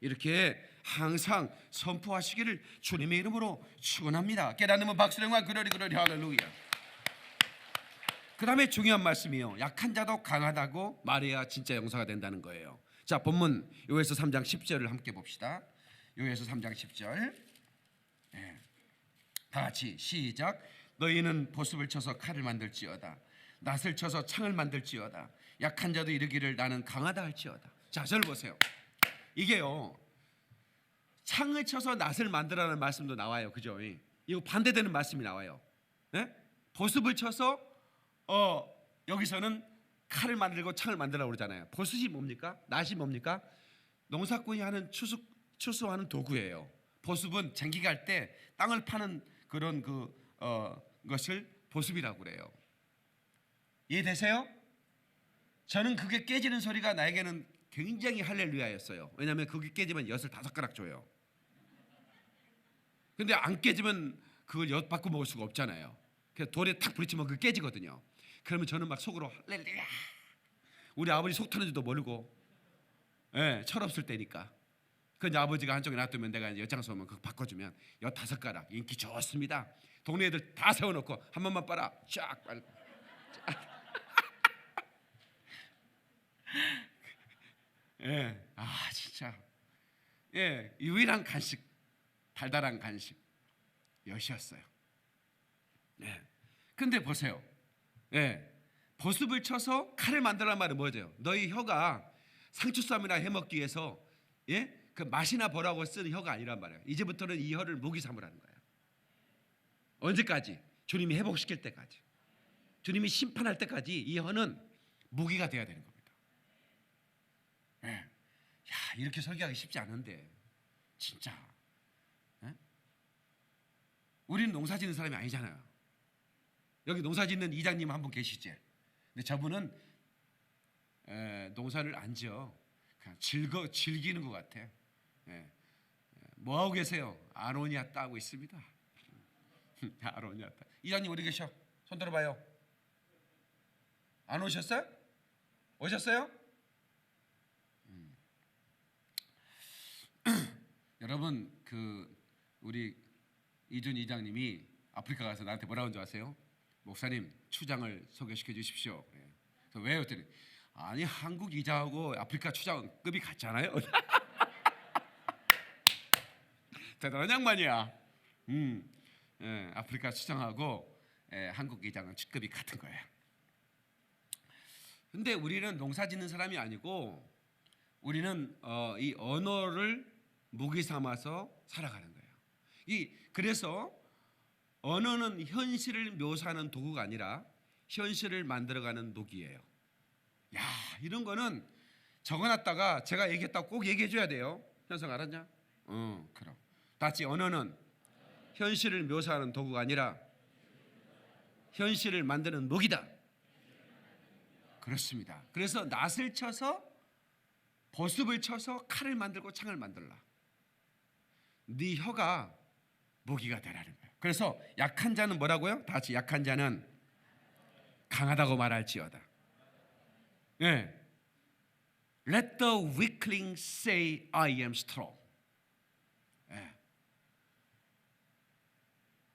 이렇게 항상 선포하시기를 주님의 이름으로 축원합니다. 깨닫는 박수령과 그러리 할렐루야. 그 다음에 중요한 말씀이요, 약한 자도 강하다고 말해야 진짜 용사가 된다는 거예요. 자, 본문 요에서 3장 10절을 함께 봅시다. 요에서 3장 10절. 네. 다 같이 시작. 너희는 보습을 쳐서 칼을 만들지어다, 낫을 쳐서 창을 만들지어다. 약한 자도 이르기를 나는 강하다 할지어다. 자, 저를 보세요. 이게요, 창을 쳐서 낫을 만들라는 말씀도 나와요. 그죠? 이거 반대되는 말씀이 나와요. 네? 보습을 쳐서 여기서는 칼을 만들고 창을 만들라고 그러잖아요. 보습이 뭡니까? 낫이 뭡니까? 농사꾼이 하는 추수하는 도구예요. 보습은 장기가 할 때 땅을 파는 그런 것을 보습이라고 그래요. 이해되세요? 저는 그게 깨지는 소리가 나에게는 굉장히 할렐루야였어요. 왜냐하면 그게 깨지면 엿을 5가락 줘요. 근데 안 깨지면 그걸 엿 바꿔 먹을 수가 없잖아요. 그래서 돌에 탁 부딪히면 그게 깨지거든요. 그러면 저는 막 속으로 할렐루야. 우리 아버지 속 터는 줄도 모르고, 철없을 때니까. 그런데 아버지가 한쪽에 놔두면 내가 엿장수 오면 그거 바꿔주면 엿 5가락 인기 좋습니다. 동네 애들 다 세워놓고 한 번만 빨아 쫙 빨고. 진짜 유일한 간식, 달달한 간식 엿이었어요. 근데 보세요. 보습을 쳐서 칼을 만들란 말은 뭐죠? 너희 혀가 상추쌈이나 해먹기 위해서 그 맛이나 보라고 쓰는 혀가 아니란 말이에요. 이제부터는 이 혀를 무기 삼으라는 거예요. 언제까지? 주님이 회복시킬 때까지, 주님이 심판할 때까지 이 혀는 무기가 되어야 되는 겁니다. 이렇게 설교하기 쉽지 않은데 진짜 우리는 농사 짓는 사람이 아니잖아요. 여기 농사 짓는 이장님 한 분 계시지? 근데 저분은 농사를 안 지어. 그냥 즐기는 것 같아. 뭐 하고 계세요? 아로니아 따고 있습니다. 아로니아 따. 이장님 어디 계셔? 손 들어봐요. 안 오셨어요? 오셨어요? 여러분, 우리 이준 이장님이 아프리카 가서 나한테 뭐라고 한 줄 아세요? 목사님, 추장을 소개시켜 주십시오. 그래서 왜요? 그랬더니 아니, 한국 이장하고 아프리카 추장 급이 같잖아요. 대단한 양반이야. 아프리카 추장하고 한국 이장은 급이 같은 거예요. 근데 우리는 농사 짓는 사람이 아니고 우리는 이 언어를 무기 삼아서 살아가는 거예요. 그래서 언어는 현실을 묘사하는 도구가 아니라 현실을 만들어가는 노기예요. 이런 거는 적어놨다가 제가 얘기했다고 꼭 얘기해줘야 돼요. 현성 알았냐? 그럼 다 같이 언어는 현실을 묘사하는 도구가 아니라 현실을 만드는 무기다. 그렇습니다. 그래서 낫을 쳐서 보습을 쳐서 칼을 만들고 창을 만들라. 네 혀가 무기가 되라는 거예요. 그래서 약한 자는 뭐라고요? 다 같이 약한 자는 강하다고 말할지어다. Let the weakling say I am strong.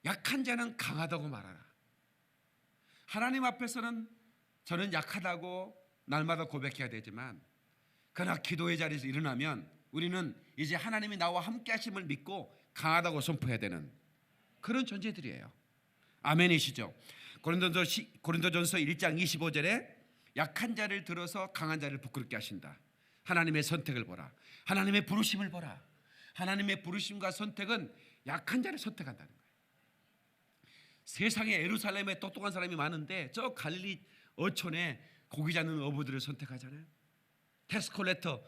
약한 자는 강하다고 말하라. 하나님 앞에서는 저는 약하다고 날마다 고백해야 되지만, 그러나 기도의 자리에서 일어나면 우리는 이제 하나님이 나와 함께 하심을 믿고 강하다고 선포해야 되는 그런 존재들이에요. 아멘이시죠? 고린도전서 1장 25절에 약한 자를 들어서 강한 자를 부끄럽게 하신다. 하나님의 선택을 보라. 하나님의 부르심을 보라. 하나님의 부르심과 선택은 약한 자를 선택한다는 거예요. 세상에 예루살렘에 똑똑한 사람이 많은데 저 갈릴리 어촌에 고기 잡는 어부들을 선택하잖아요. 텍스 콜렉터,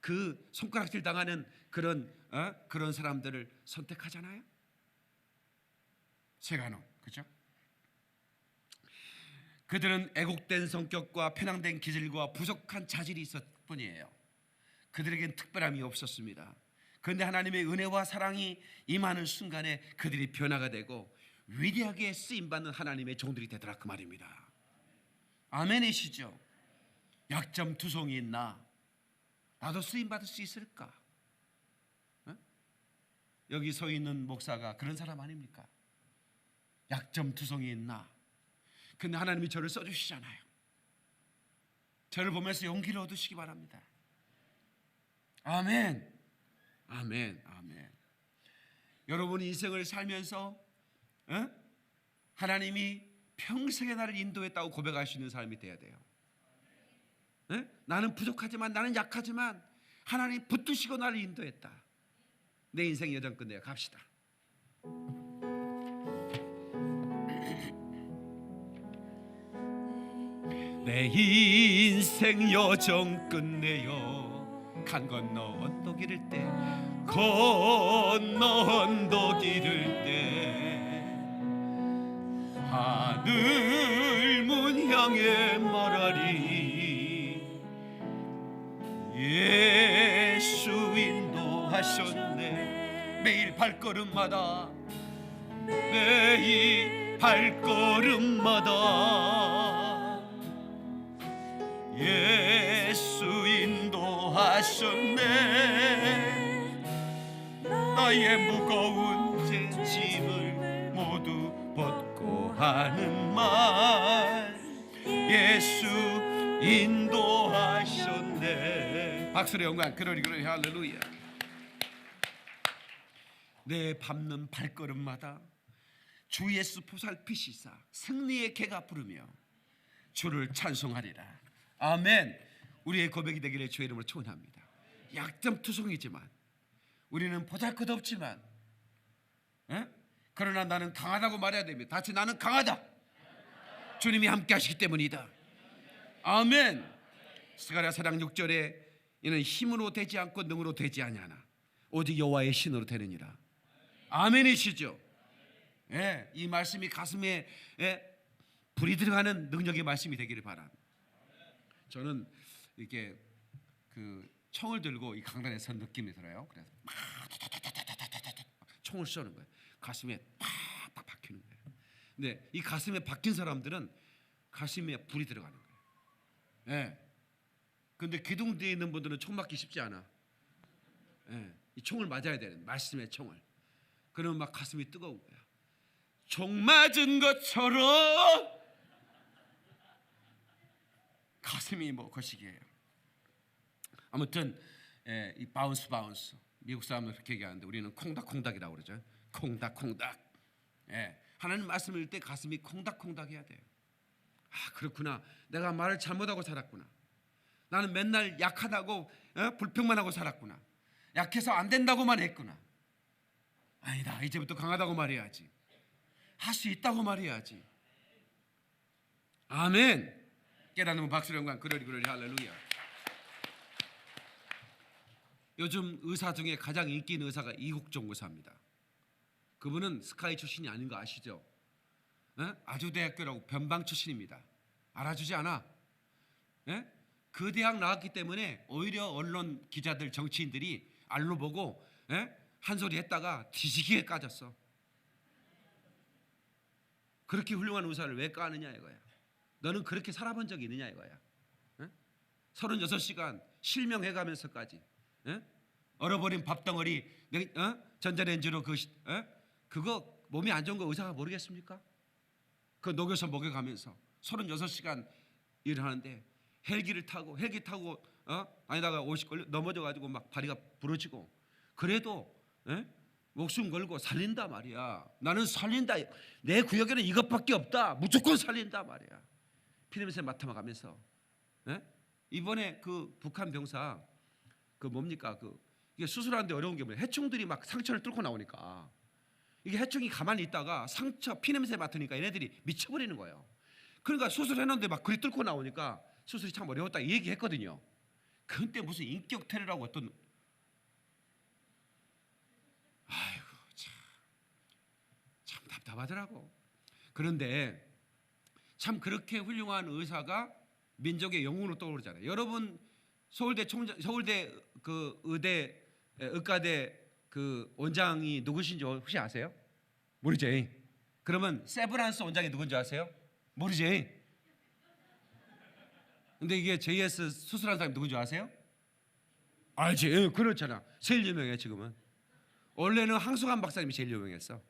그 손가락질 당하는 그런 사람들을 선택하잖아요. 세간호, 그죠? 그들은 애곡된 성격과 편향된 기질과 부족한 자질이 있었을 뿐이에요. 그들에겐 특별함이 없었습니다. 그런데 하나님의 은혜와 사랑이 임하는 순간에 그들이 변화가 되고 위대하게 쓰임받는 하나님의 종들이 되더라, 그 말입니다. 아멘이시죠? 약점 투성이 있나? 나도 쓰임받을 수 있을까? 여기 서 있는 목사가 그런 사람 아닙니까? 약점 투성이 있나? 근데 하나님이 저를 써주시잖아요. 저를 보면서 용기를 얻으시기 바랍니다. 아멘, 아멘, 아멘. 여러분이 인생을 살면서 하나님이 평생에 나를 인도했다고 고백할 수 있는 삶이 돼야 돼요. 나는 부족하지만, 나는 약하지만 하나님 붙드시고 나를 인도했다. 내 인생 여정 끝내요. 갑시다. 내 인생 여정 끝내요. 강 건너 언덕 이를 때, 건너 언덕 이를 때, 하늘 문 향해 말하리. 예수 인도하셨네. 매일 발걸음마다, 매일 발걸음마다 예수 인도하셨네. 나의 무거운 짐을 모두 벗고 하는 말, 예수 인도하셨네. 박수로 영광. 그러리 그러리 할렐루야. 내 밟는 발걸음마다 주 예수 보살피시사 승리의 개가 부르며 주를 찬송하리라. 아멘. 우리의 고백이 되기를 주의 이름으로 축원합니다. 약점투성이지만, 우리는 보잘것없지만, 그러나 나는 강하다고 말해야 됩니다. 다시 나는 강하다. 주님이 함께 하시기 때문이다. 아멘. 스가랴 4장 6절에 이는 힘으로 되지 않고 능으로 되지 아니하나 오직 여호와의 신으로 되느니라. 아멘이시죠? 예, 이 말씀이 가슴에 불이 들어가는 능력의 말씀이 되기를 바랍니다. 저는 이렇게 그 총을 들고 이 강단에 선 느낌이 들어요. 그래서 막 총을 쏘는 거예요. 가슴에 팍팍 박히는 거예요. 근데 이 가슴에 박힌 사람들은 가슴에 불이 들어가는 거예요. 예. 근데 기둥 뒤에 있는 분들은 총 맞기 쉽지 않아. 예. 이 총을 맞아야 되는, 말씀의 총을. 그러면 막 가슴이 뜨거운 거야. 총 맞은 것처럼 가슴이 뭐 거시기해요. 아무튼 이 바운스 미국 사람들 그렇게 얘기하는데 우리는 콩닥콩닥이라고 그러죠. 콩닥콩닥. 하나님 말씀을 읽을 때 가슴이 콩닥콩닥해야 돼요. 아, 그렇구나. 내가 말을 잘못하고 살았구나. 나는 맨날 약하다고 불평만 하고 살았구나. 약해서 안 된다고만 했구나. 아니다. 이제부터 강하다고 말해야지. 할 수 있다고 말해야지. 아멘. 깨닫는 박수로 영광. 그러리 그러리 할렐루야. 요즘 의사 중에 가장 인기 있는 의사가 이국종 의사입니다. 그분은 스카이 출신이 아닌 거 아시죠? 아주대학교라고 변방 출신입니다. 알아주지 않아? 그 대학 나왔기 때문에 오히려 언론 기자들, 정치인들이 알로 보고 한 소리 했다가 뒤지기에 까졌어. 그렇게 훌륭한 의사를 왜 까느냐 이거야. 너는 그렇게 살아본 적이 있느냐 이거야. 36시간 실명해가면서까지 얼어버린 밥덩어리 전자레인지로 그거 몸이 안 좋은 거 의사가 모르겠습니까? 그 녹여서 먹여가면서 36시간 일을 하는데 헬기 타고 아니다가 50걸려 넘어져가지고 막 다리가 부러지고 그래도 목숨 걸고 살린다 말이야. 나는 살린다. 내 구역에는 이것밖에 없다. 무조건 살린다 말이야. 피냄새 맡아가면서 이번에 그 북한 병사 그 뭡니까 이게 수술하는데 어려운 게 뭐냐, 해충들이 막 상처를 뚫고 나오니까 이게 해충이 가만히 있다가 상처 피냄새 맡으니까 얘네들이 미쳐버리는 거예요. 그러니까 수술했는데 막 그리 뚫고 나오니까 수술이 참 어려웠다 이 얘기했거든요. 그때 무슨 인격 테러라고 어떤 답답하더라고. 그런데 참 그렇게 훌륭한 의사가 민족의 영웅으로 떠오르잖아요. 여러분 서울대 그 의과대 그 원장이 누구신지 혹시 아세요? 모르지? 그러면 세브란스 원장이 누군지 아세요? 모르지? 근데 이게 JS 수술한 사람이 누군지 아세요? 알지? 그렇잖아. 제일 유명해 지금은. 원래는 항수관 박사님이 제일 유명했어.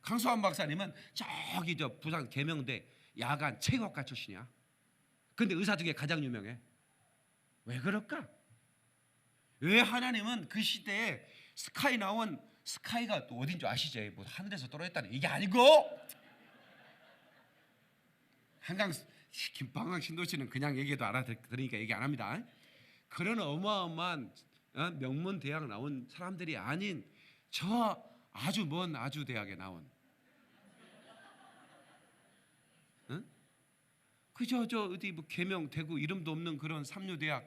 항수관 박사님은 저기 저 부산 계명대 야간 체육학과 출신이야. 근데 의사 중에 가장 유명해. 왜 그럴까? 왜 하나님은 그 시대에 스카이 나온 스카이가 또 어딘 줄 아시죠? 뭐 하늘에서 떨어졌다는 이게 아니고 한강 김방학 신도시는 그냥 얘기해도 알아들으니까 얘기 안 합니다. 그런 어마어마한 명문 대학 나온 사람들이 아닌 저 아주 먼 아주 대학에 나온 그저 저 어디 뭐 계명 대구 이름도 없는 그런 삼류 대학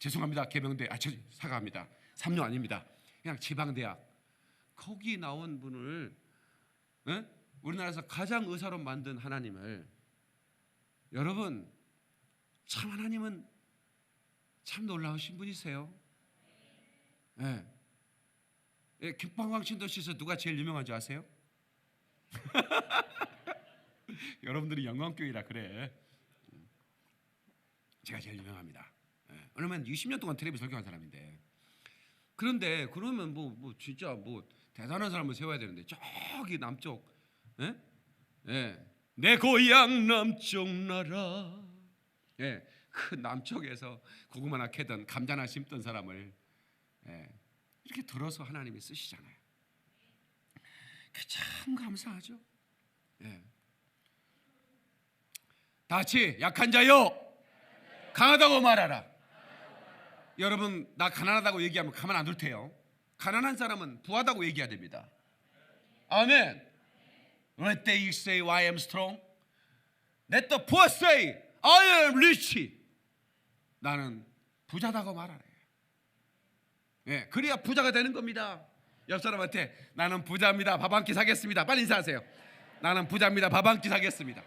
죄송합니다 계명대 저 사과합니다 삼류 아닙니다 그냥 지방 대학 거기 나온 분을 우리나라에서 가장 의사로 만든 하나님을 여러분 참 하나님은 참 놀라우신 분이세요. 예. 예, 김방광 신도시에서 누가 제일 유명한 줄 아세요? 여러분들이 영광교회라 그래. 제가 제일 유명합니다. 예. 왜냐면 20년 동안 텔레비 설교한 사람인데. 그런데 그러면 뭐 진짜 뭐 대단한 사람을 세워야 되는데 저기 남쪽, 예? 예. 내 고향 남쪽 나라, 예. 그 남쪽에서 고구마나 캐던 감자나 심던 사람을 이렇게 들어서 하나님이 쓰시잖아요. 참 감사하죠. 다 같이 약한 자요 강하다고 말하라. 여러분 나 가난하다고 얘기하면 가만 안 둘 테요. 가난한 사람은 부하다고 얘기해야 됩니다. 아멘. Let they say I am strong. Let the poor say I am rich. 나는 부자다고 말하래. 예, 그래야 부자가 되는 겁니다. 옆 사람한테 나는 부자입니다. 밥 한 끼 사겠습니다. 빨리 인사하세요. 나는 부자입니다. 밥 한 끼 사겠습니다.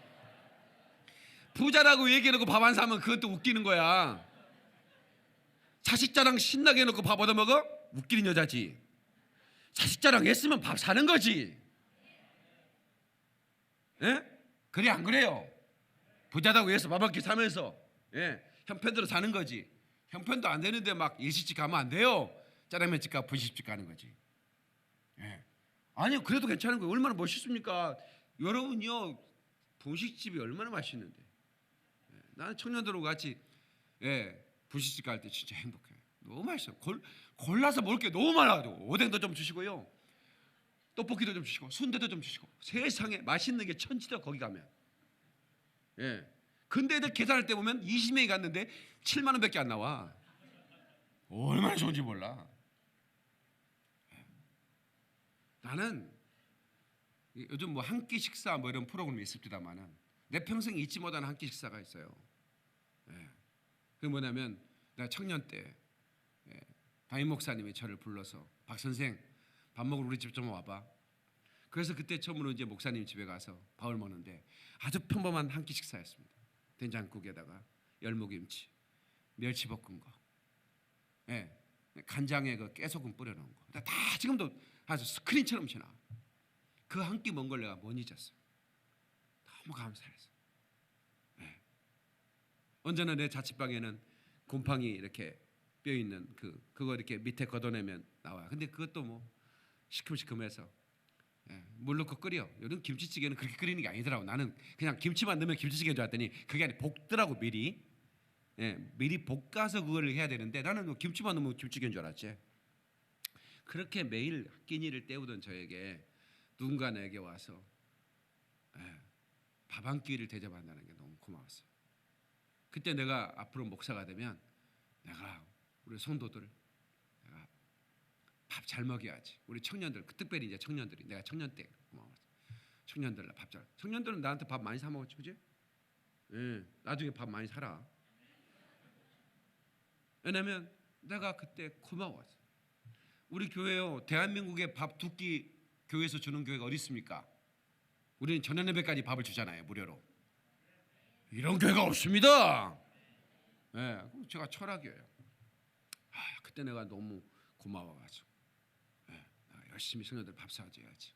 부자라고 얘기해놓고 밥 안 사면 그건 또 웃기는 거야. 자식 자랑 신나게 해놓고 밥 얻어먹어? 웃기는 여자지. 자식 자랑 했으면 밥 사는 거지. 예? 그래 안 그래요? 부자다고 해서 밥 한 끼 사면서 형편대로 사는 거지. 형편도 안 되는데 막 일식집 가면 안 돼요. 짜장면집 가 분식집 가는 거지. 아니요 그래도 괜찮은 거예요. 얼마나 멋있습니까? 여러분요 분식집이 얼마나 맛있는데. 나는 청년들하고 같이 분식집 갈 때 진짜 행복해요. 너무 맛있어요. 골라서 먹을 게 너무 많아가지고 오뎅도 좀 주시고요. 떡볶이도 좀 주시고 순대도 좀 주시고 세상에 맛있는 게 천지다 거기 가면. 근데 애들 계산할 때 보면 20명이 갔는데 7만 원밖에 안 나와. 얼마나 좋은지 몰라. 나는 요즘 뭐 한 끼 식사 뭐 이런 프로그램이 있습니다만은 내 평생 잊지 못하는 한 끼 식사가 있어요. 그게 뭐냐면 내가 청년 때 담임 목사님이 저를 불러서 박 선생 밥 먹으러 우리 집 좀 와봐. 그래서 그때 처음으로 이제 목사님 집에 가서 밥을 먹는데 아주 평범한 한 끼 식사였습니다. 된장국에다가 열무김치, 멸치볶은 거, 간장에 그 깨소금 뿌려놓은 거, 다 지금도 아주 스크린처럼 지나. 그 한 끼 먹은 걸 내가 못 잊었어. 너무 감사해서. 언제나 내 자취방에는 곰팡이 이렇게 뼈 있는 그거 이렇게 밑에 걷어내면 나와. 근데 그것도 뭐 시큼시큼해서 물 넣고 끓여. 요즘 김치찌개는 그렇게 끓이는 게 아니더라고. 나는 그냥 김치만 넣으면 김치찌개인 줄 알았더니 그게 아니라 볶더라고 미리. 미리 볶아서 그걸 해야 되는데 나는 뭐 김치만 넣으면 김치찌개인 줄 알았지. 그렇게 매일 끼니를 때우던 저에게 누군가 내게 와서 밥 한 끼를 대접한다는 게 너무 고마웠어요. 그때 내가 앞으로 목사가 되면 내가 우리 성도들 내가 밥 잘 먹여야지. 우리 청년들 특별히 이제 청년들이 내가 청년 때 고마웠어. 청년들 밥 잘. 청년들은 나한테 밥 많이 사 먹었지, 그지? 나중에 밥 많이 사라. 왜냐면 내가 그때 고마웠어. 우리 교회요 대한민국에 밥 두 끼 교회에서 주는 교회가 어디 있습니까? 우리는 저녁 예배까지 밥을 주잖아요, 무료로. 이런 교회가 없습니다. 예, 제가 철학이에요. 그때 내가 너무 고마워가지고, 내가 열심히 성도들 밥 사줘야지.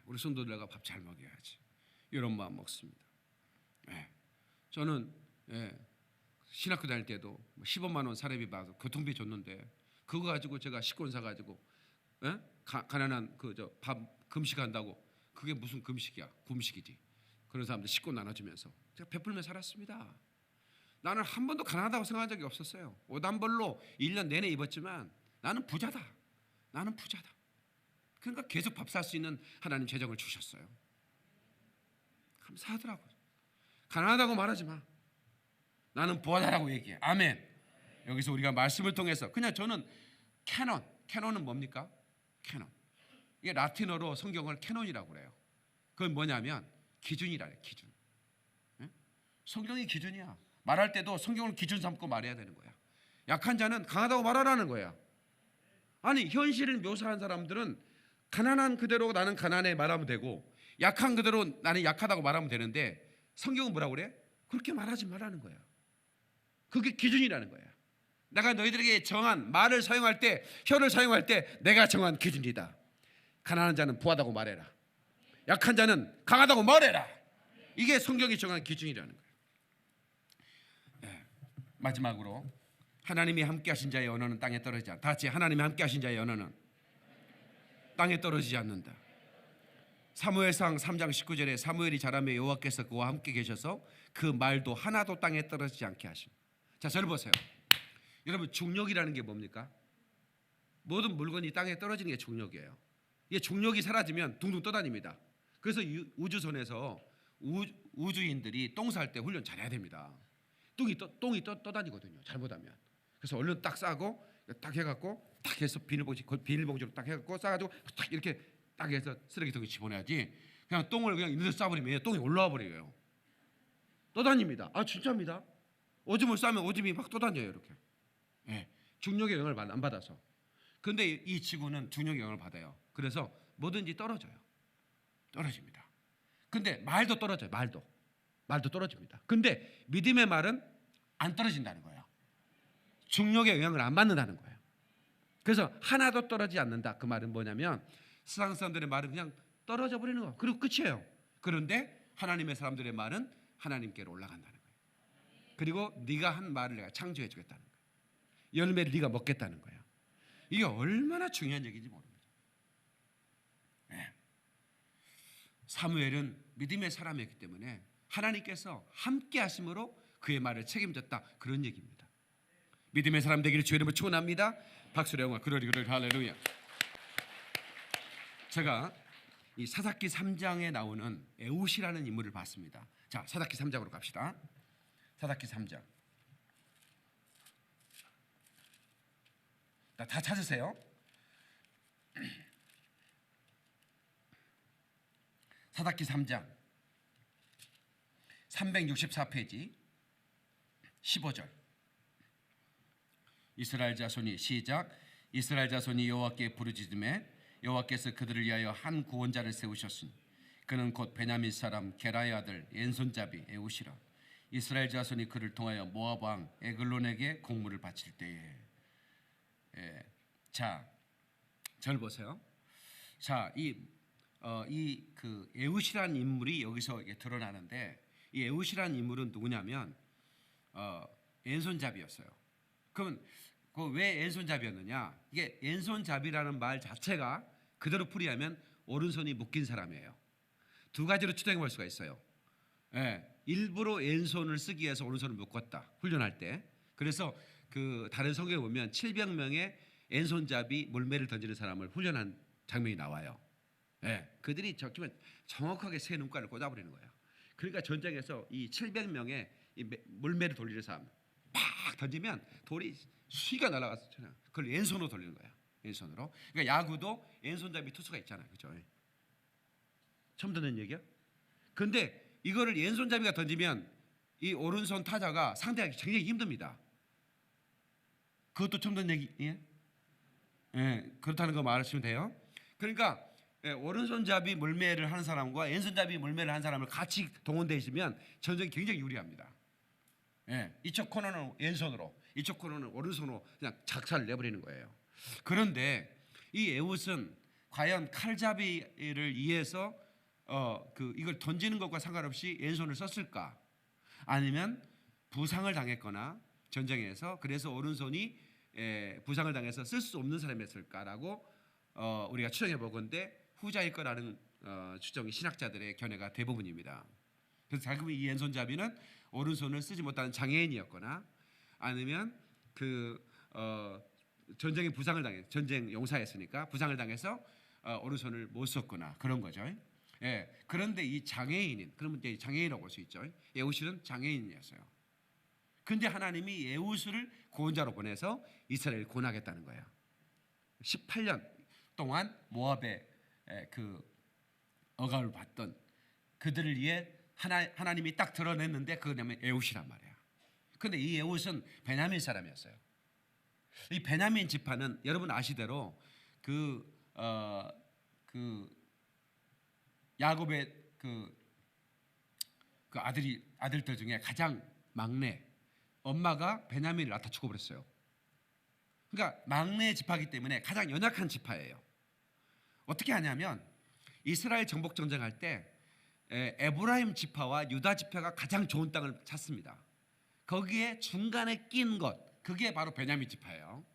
우리 성도들 내가 밥 잘 먹여야지. 이런 마음 먹습니다. 저는 신학교 다닐 때도 15만 원 사례비 받아서 교통비 줬는데 그거 가지고 제가 식권 사 가지고 가난한 밥 금식한다고 그게 무슨 금식이야? 굶식이지. 그런 사람들 식권 나눠주면서 제가 베풀며 살았습니다. 나는 한 번도 가난하다고 생각한 적이 없었어요. 오단벌로 1년 내내 입었지만 나는 부자다. 나는 부자다. 그러니까 계속 밥 살 수 있는 하나님 재정을 주셨어요. 감사하더라고요. 가난하다고 말하지 마. 나는 부하다라고 얘기해. 아멘. 여기서 우리가 말씀을 통해서 그냥 저는 캐논은 뭡니까? 캐논. 이게 라틴어로 성경을 캐논이라고 그래요. 그건 뭐냐면 기준이라 해요. 기준. 성경이 기준이야. 말할 때도 성경을 기준 삼고 말해야 되는 거야. 약한 자는 강하다고 말하라는 거야. 아니 현실을 묘사한 사람들은 가난한 그대로 나는 가난해 말하면 되고 약한 그대로 나는 약하다고 말하면 되는데 성경은 뭐라고 그래? 그렇게 말하지 말라는 거야. 그게 기준이라는 거야. 내가 너희들에게 정한 말을 사용할 때 혀를 사용할 때 내가 정한 기준이다. 가난한 자는 부하다고 말해라. 약한 자는 강하다고 말해라. 이게 성경이 정한 기준이라는 거예요. 마지막으로 하나님이 함께하신 자의 언어는 땅에 떨어지지 않는다. 다 같이 하나님이 함께하신 자의 언어는 땅에 떨어지지 않는다. 사무엘상 3장 19절에 사무엘이 자라매 여호와께서 그와 함께 계셔서 그 말도 하나도 땅에 떨어지지 않게 하심. 자, 저를 보세요. 여러분 중력이라는 게 뭡니까? 모든 물건이 땅에 떨어지는 게 중력이에요. 이게 중력이 사라지면 둥둥 떠다닙니다. 그래서 우주선에서 우주인들이 똥 쌀 때 훈련 잘해야 됩니다. 똥이 떠다니거든요. 잘못하면. 그래서 얼른 딱 싸고 딱 해갖고 딱 해서 비닐봉지로 딱 해갖고 싸가지고 딱 이렇게 딱 해서 쓰레기통에 집어넣어야지. 그냥 똥을 그냥 있는 데 싸버리면 똥이 올라와 버려요. 떠다닙니다. 아 진짜입니다. 오줌을 싸면 오줌이 막 떠다녀요 이렇게. 중력의 영향을 안 받아서. 근데 이 지구는 중력의 영향을 받아요. 그래서 뭐든지 떨어져요. 떨어집니다. 근데 말도 떨어져요. 말도 떨어집니다. 근데 믿음의 말은 안 떨어진다는 거예요. 중력의 영향을 안 받는다는 거예요. 그래서 하나도 떨어지지 않는다. 그 말은 뭐냐면 세상 사람들의 말은 그냥 떨어져 버리는 거. 그리고 끝이에요. 그런데 하나님의 사람들의 말은 하나님께로 올라간다는 거예요. 그리고 네가 한 말을 내가 창조해 주겠다는 거예요. 열매를 네가 먹겠다는 거예요. 이게 얼마나 중요한 얘기인지 모릅니다. 사무엘은 믿음의 사람이었기 때문에 하나님께서 함께 하심으로 그의 말을 책임졌다. 그런 얘기입니다. 믿음의 사람 되기를 주의 이름으로 축원합니다. 박수로 영화 그러리 할렐루야. 제가 이 사사기 3장에 나오는 에웃이라는 인물을 봤습니다. 자, 사사기 3장으로 갑시다. 사사기 3장. 다 찾으세요. 사사기 3장 364페이지 15절. 이스라엘 자손이 시작. 이스라엘 자손이 여호와께 부르짖음에 여호와께서 그들을 위하여 한 구원자를 세우셨으니 그는 곧 베냐민 사람 게라의 아들 옌손잡이 에웃이라. 이스라엘 자손이 그를 통하여 모압 왕 에글론에게 공물을 바칠 때에. 자, 저를 보세요. 자, 그 에웃이라는 인물이 여기서 드러나는데 이 에웃이라는 인물은 누구냐면 옌손잡이였어요. 그럼 왜 옌손잡이였느냐? 이게 옌손잡이라는 말 자체가 그대로 풀이하면 오른손이 묶인 사람이에요. 두 가지로 추정해 볼 수가 있어요. 일부러 왼손을 쓰기 위해서 오른손을 묶었다. 훈련할 때. 그래서 그 다른 성경에 보면 700명의 왼손잡이 물매를 던지는 사람을 훈련한 장면이 나와요. 그들이 정확하게 새 눈깔을 꽂아버리는 거예요. 그러니까 전쟁에서 이 700명의 이 물매를 돌리는 사람 막 던지면 돌이 수위가 날아가서 그걸 왼손으로 돌리는 거예요. 왼손으로. 그러니까 야구도 왼손잡이 투수가 있잖아요. 그렇죠? 처음 듣는 얘기야? 근데 이거를 왼손잡이가 던지면 이 오른손 타자가 상대하기 굉장히 힘듭니다. 그것도 처음 듣는 얘기예요? 그렇다는 거 말하시면 돼요. 그러니까 오른손잡이 물매를 하는 사람과 왼손잡이 물매를 하는 사람을 같이 동원되어 있으면 전쟁이 굉장히 유리합니다. 이쪽 코너는 왼손으로, 이쪽 코너는 오른손으로 그냥 작살을 내버리는 거예요. 그런데 이 에훗은 과연 칼잡이를 이해해서 이걸 던지는 것과 상관없이 왼손을 썼을까? 아니면 부상을 당했거나 전쟁에서 그래서 오른손이 부상을 당해서 쓸 수 없는 사람이었을까라고 우리가 추정해 보건대 후자일 거라는 추정이 신학자들의 견해가 대부분입니다. 그래서 알고 보면 이 왼손잡이는 오른손을 쓰지 못하는 장애인이었거나 아니면 전쟁에 부상을 당해 전쟁 용사였으니까 부상을 당해서 오른손을 못 썼거나 그런 거죠. 그런데 이 장애인인 그러면 이제 장애인이라고 볼 수 있죠. 에훗은 장애인이었어요. 근데 하나님이 에훗을 구원자로 보내서 이스라엘을 구원하겠다는 거예요. 18년 동안 모압의 억압을 받던 그들을 위해 하나님이 딱 드러냈는데 그냐면 에훗이란 말이에요. 근데 이 에훗은 베냐민 사람이었어요. 이 베냐민 지파는 여러분 아시대로 야곱의 아들들 중에 가장 막내 엄마가 베냐민을 낳다 죽어버렸어요. 그러니까 막내 지파이기 때문에 가장 연약한 지파예요. 어떻게 하냐면 이스라엘 정복 전쟁할 때 에브라임 지파와 유다 지파가 가장 좋은 땅을 찾습니다. 거기에 중간에 낀 것 그게 바로 베냐민 지파예요.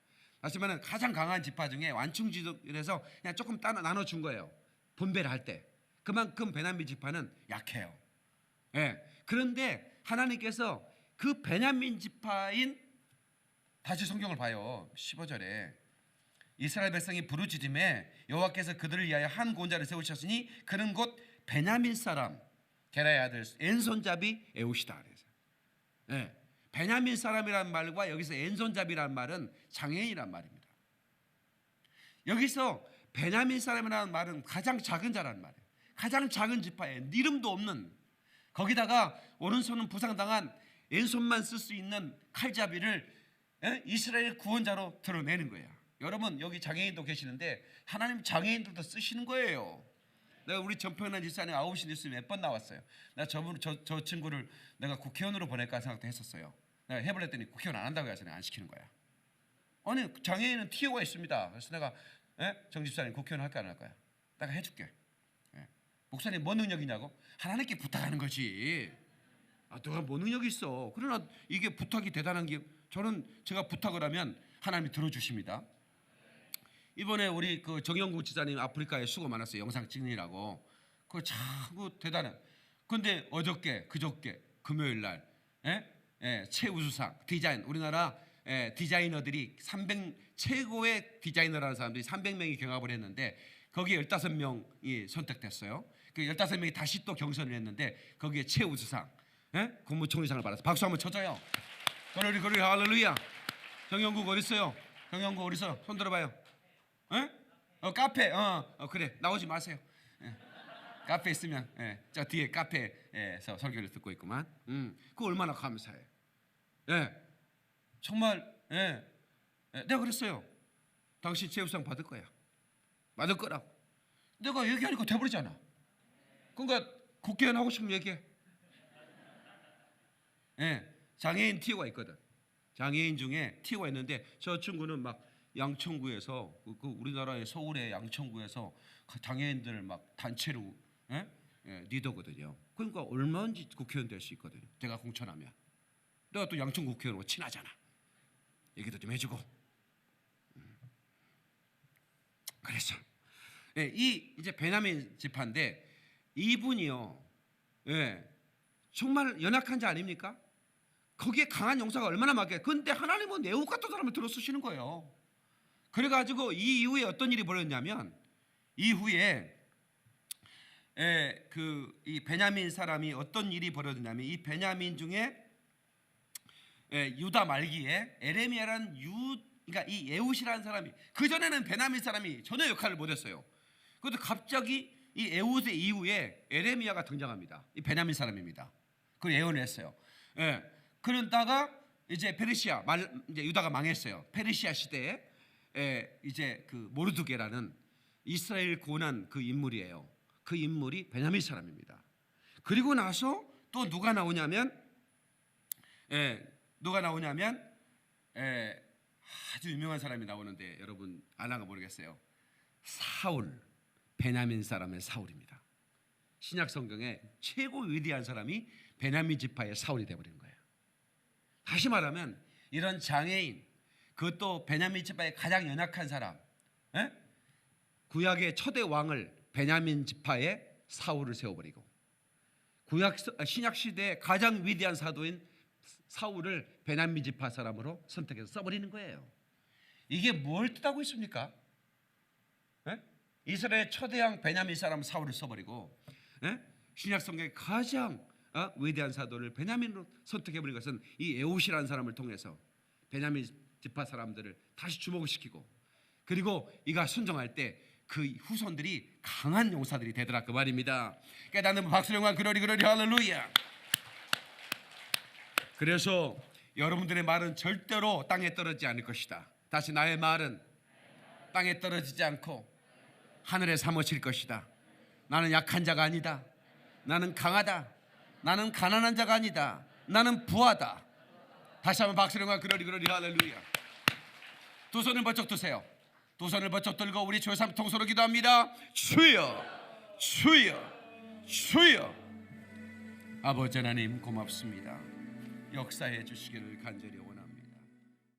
다시 말하면 가장 강한 지파 중에 완충지대에서 그냥 조금 나눠준 거예요. 분배를 할 때 그만큼 베냐민 지파는 약해요. 그런데 하나님께서 그 베냐민 지파인 다시 성경을 봐요. 15절에 이스라엘 백성이 부르짖음에 여호와께서 그들을 위하여 한 구원자를 세우셨으니 그는 곧 베냐민 사람 게라의 아들 왼손잡이 에훗이다. 그래서 베냐민 사람이란 말과 여기서 왼손잡이란 말은 장애인이란 말입니다. 여기서 베냐민 사람이라는 말은 가장 작은 자라는 말이에요. 가장 작은 지파에 이름도 없는 거기다가 오른손은 부상당한 왼손만 쓸 수 있는 칼잡이를 이스라엘 구원자로 드러내는 거예요. 여러분 여기 장애인도 계시는데 하나님 장애인들도 쓰시는 거예요. 내가 우리 전평란 집사님 9시 뉴스 몇 번 나왔어요. 나 저 친구를 내가 국회의원으로 보낼까 생각도 했었어요. 내가 해보랬더니 국회의원 안 한다고 해서 내가 안 시키는 거야. 아니 장애인은 티오가 있습니다. 그래서 내가 정 집사님 국회의원 할까 안 할까요? 내가 해줄게. 목사님 뭐 능력이냐고? 하나님께 부탁하는 거지. 너가 뭐 능력이 있어. 그러나 이게 부탁이 대단한 게 제가 부탁을 하면 하나님이 들어주십니다. 이번에 우리 정영국 지사님 아프리카에 수고 많았어요. 영상 찍느라고. 그거 참 대단해. 근데 그저께 금요일 날 최우수상 디자인 우리나라 디자이너들이 최고의 디자이너라는 사람들이 300명이 경합을 했는데 거기에 15명이 선택됐어요. 그 15명이 다시 또 경선을 했는데 거기에 최우수상 국무총리상을 받았어요. 박수 한번 쳐줘요. 그러리 할렐루야. 정영국 어디 있어요? 정영국 어디 있어? 손 들어봐요. 카페 그래 나오지 마세요. 카페 있으면 저 뒤에 카페에서 설교를 듣고 있구만. 그거 얼마나 감사해. 정말 내가 그랬어요. 당신 최우수상 받을 거야. 받을 거라고. 내가 얘기하니까 돼버리잖아. 그러니까 국회의원 하고 싶으면 얘기해. 장애인 티오가 있거든. 장애인 중에 티오가 있는데 저 친구는 막 양천구에서 우리나라의 서울의 양천구에서 장애인들 막 단체로 리더거든요. 그러니까 얼마든지 국회의원 될 수 있거든요. 제가 공천하면. 내가 또 양천 국회의원하고 친하잖아. 얘기도 좀 해주고. 그래서 이제 베냐민 지파인데 이분이요, 정말 연약한 자 아닙니까? 거기에 강한 용사가 얼마나 많게. 그런데 하나님은 에훗 같은 사람을 들어 쓰시는 거예요. 그래가지고 이 이후에 어떤 일이 벌어졌냐면 이후에 이 베냐민 사람이 어떤 일이 벌어졌냐면 이 베냐민 중에 유다 말기에 에레미야라는 그러니까 이 에훗이라는 사람이 그 전에는 베냐민 사람이 전혀 역할을 못했어요. 그런데 갑자기 이 에훗의 이후에 에레미야가 등장합니다. 이 베냐민 사람입니다. 그 예언을 했어요. 그러다가 이제 이제 유다가 망했어요. 페르시아 시대에 이제 모르드게라는 이스라엘 구원한 그 인물이에요. 그 인물이 베냐민 사람입니다. 그리고 나서 또 누가 나오냐면 아주 유명한 사람이 나오는데 여러분 아나가 모르겠어요. 사울, 베냐민 사람의 사울입니다. 신약 성경에 최고 위대한 사람이 베냐민 지파의 사울이 되어버린 거예요. 다시 말하면 이런 장애인, 그것도 베냐민 지파의 가장 연약한 사람, 구약의 초대 왕을 베냐민 지파의 사울을 세워버리고 신약 시대의 가장 위대한 사도인 사울을 베냐민 지파 사람으로 선택해서 써버리는 거예요. 이게 뭘 뜻하고 있습니까? 이스라엘 초대왕 베냐민 사람 사울을 써버리고 신약 성경의 가장 위대한 사도를 베냐민으로 선택해버린 것은 이 에웃이라는 사람을 통해서 베냐민 지파 사람들을 다시 주목을 시키고, 그리고 이가 순종할 때 그 후손들이 강한 용사들이 되더라 그 말입니다. 깨닫는 박수령과 그러리 할렐루야. 그래서 여러분들의 말은 절대로 땅에 떨어지지 않을 것이다. 다시 나의 말은 땅에 떨어지지 않고 하늘에 사무칠 것이다. 나는 약한 자가 아니다. 나는 강하다. 나는 가난한 자가 아니다. 나는 부하다. 다시 한번 박수령과 그러리 할렐루야. 두 손을 번쩍 드세요. 두 손을 번쩍 들고 우리 주 삼통소로 기도합니다. 주여, 주여, 주여. 아버지 하나님 고맙습니다. 역사해 주시기를 간절히 원합니다.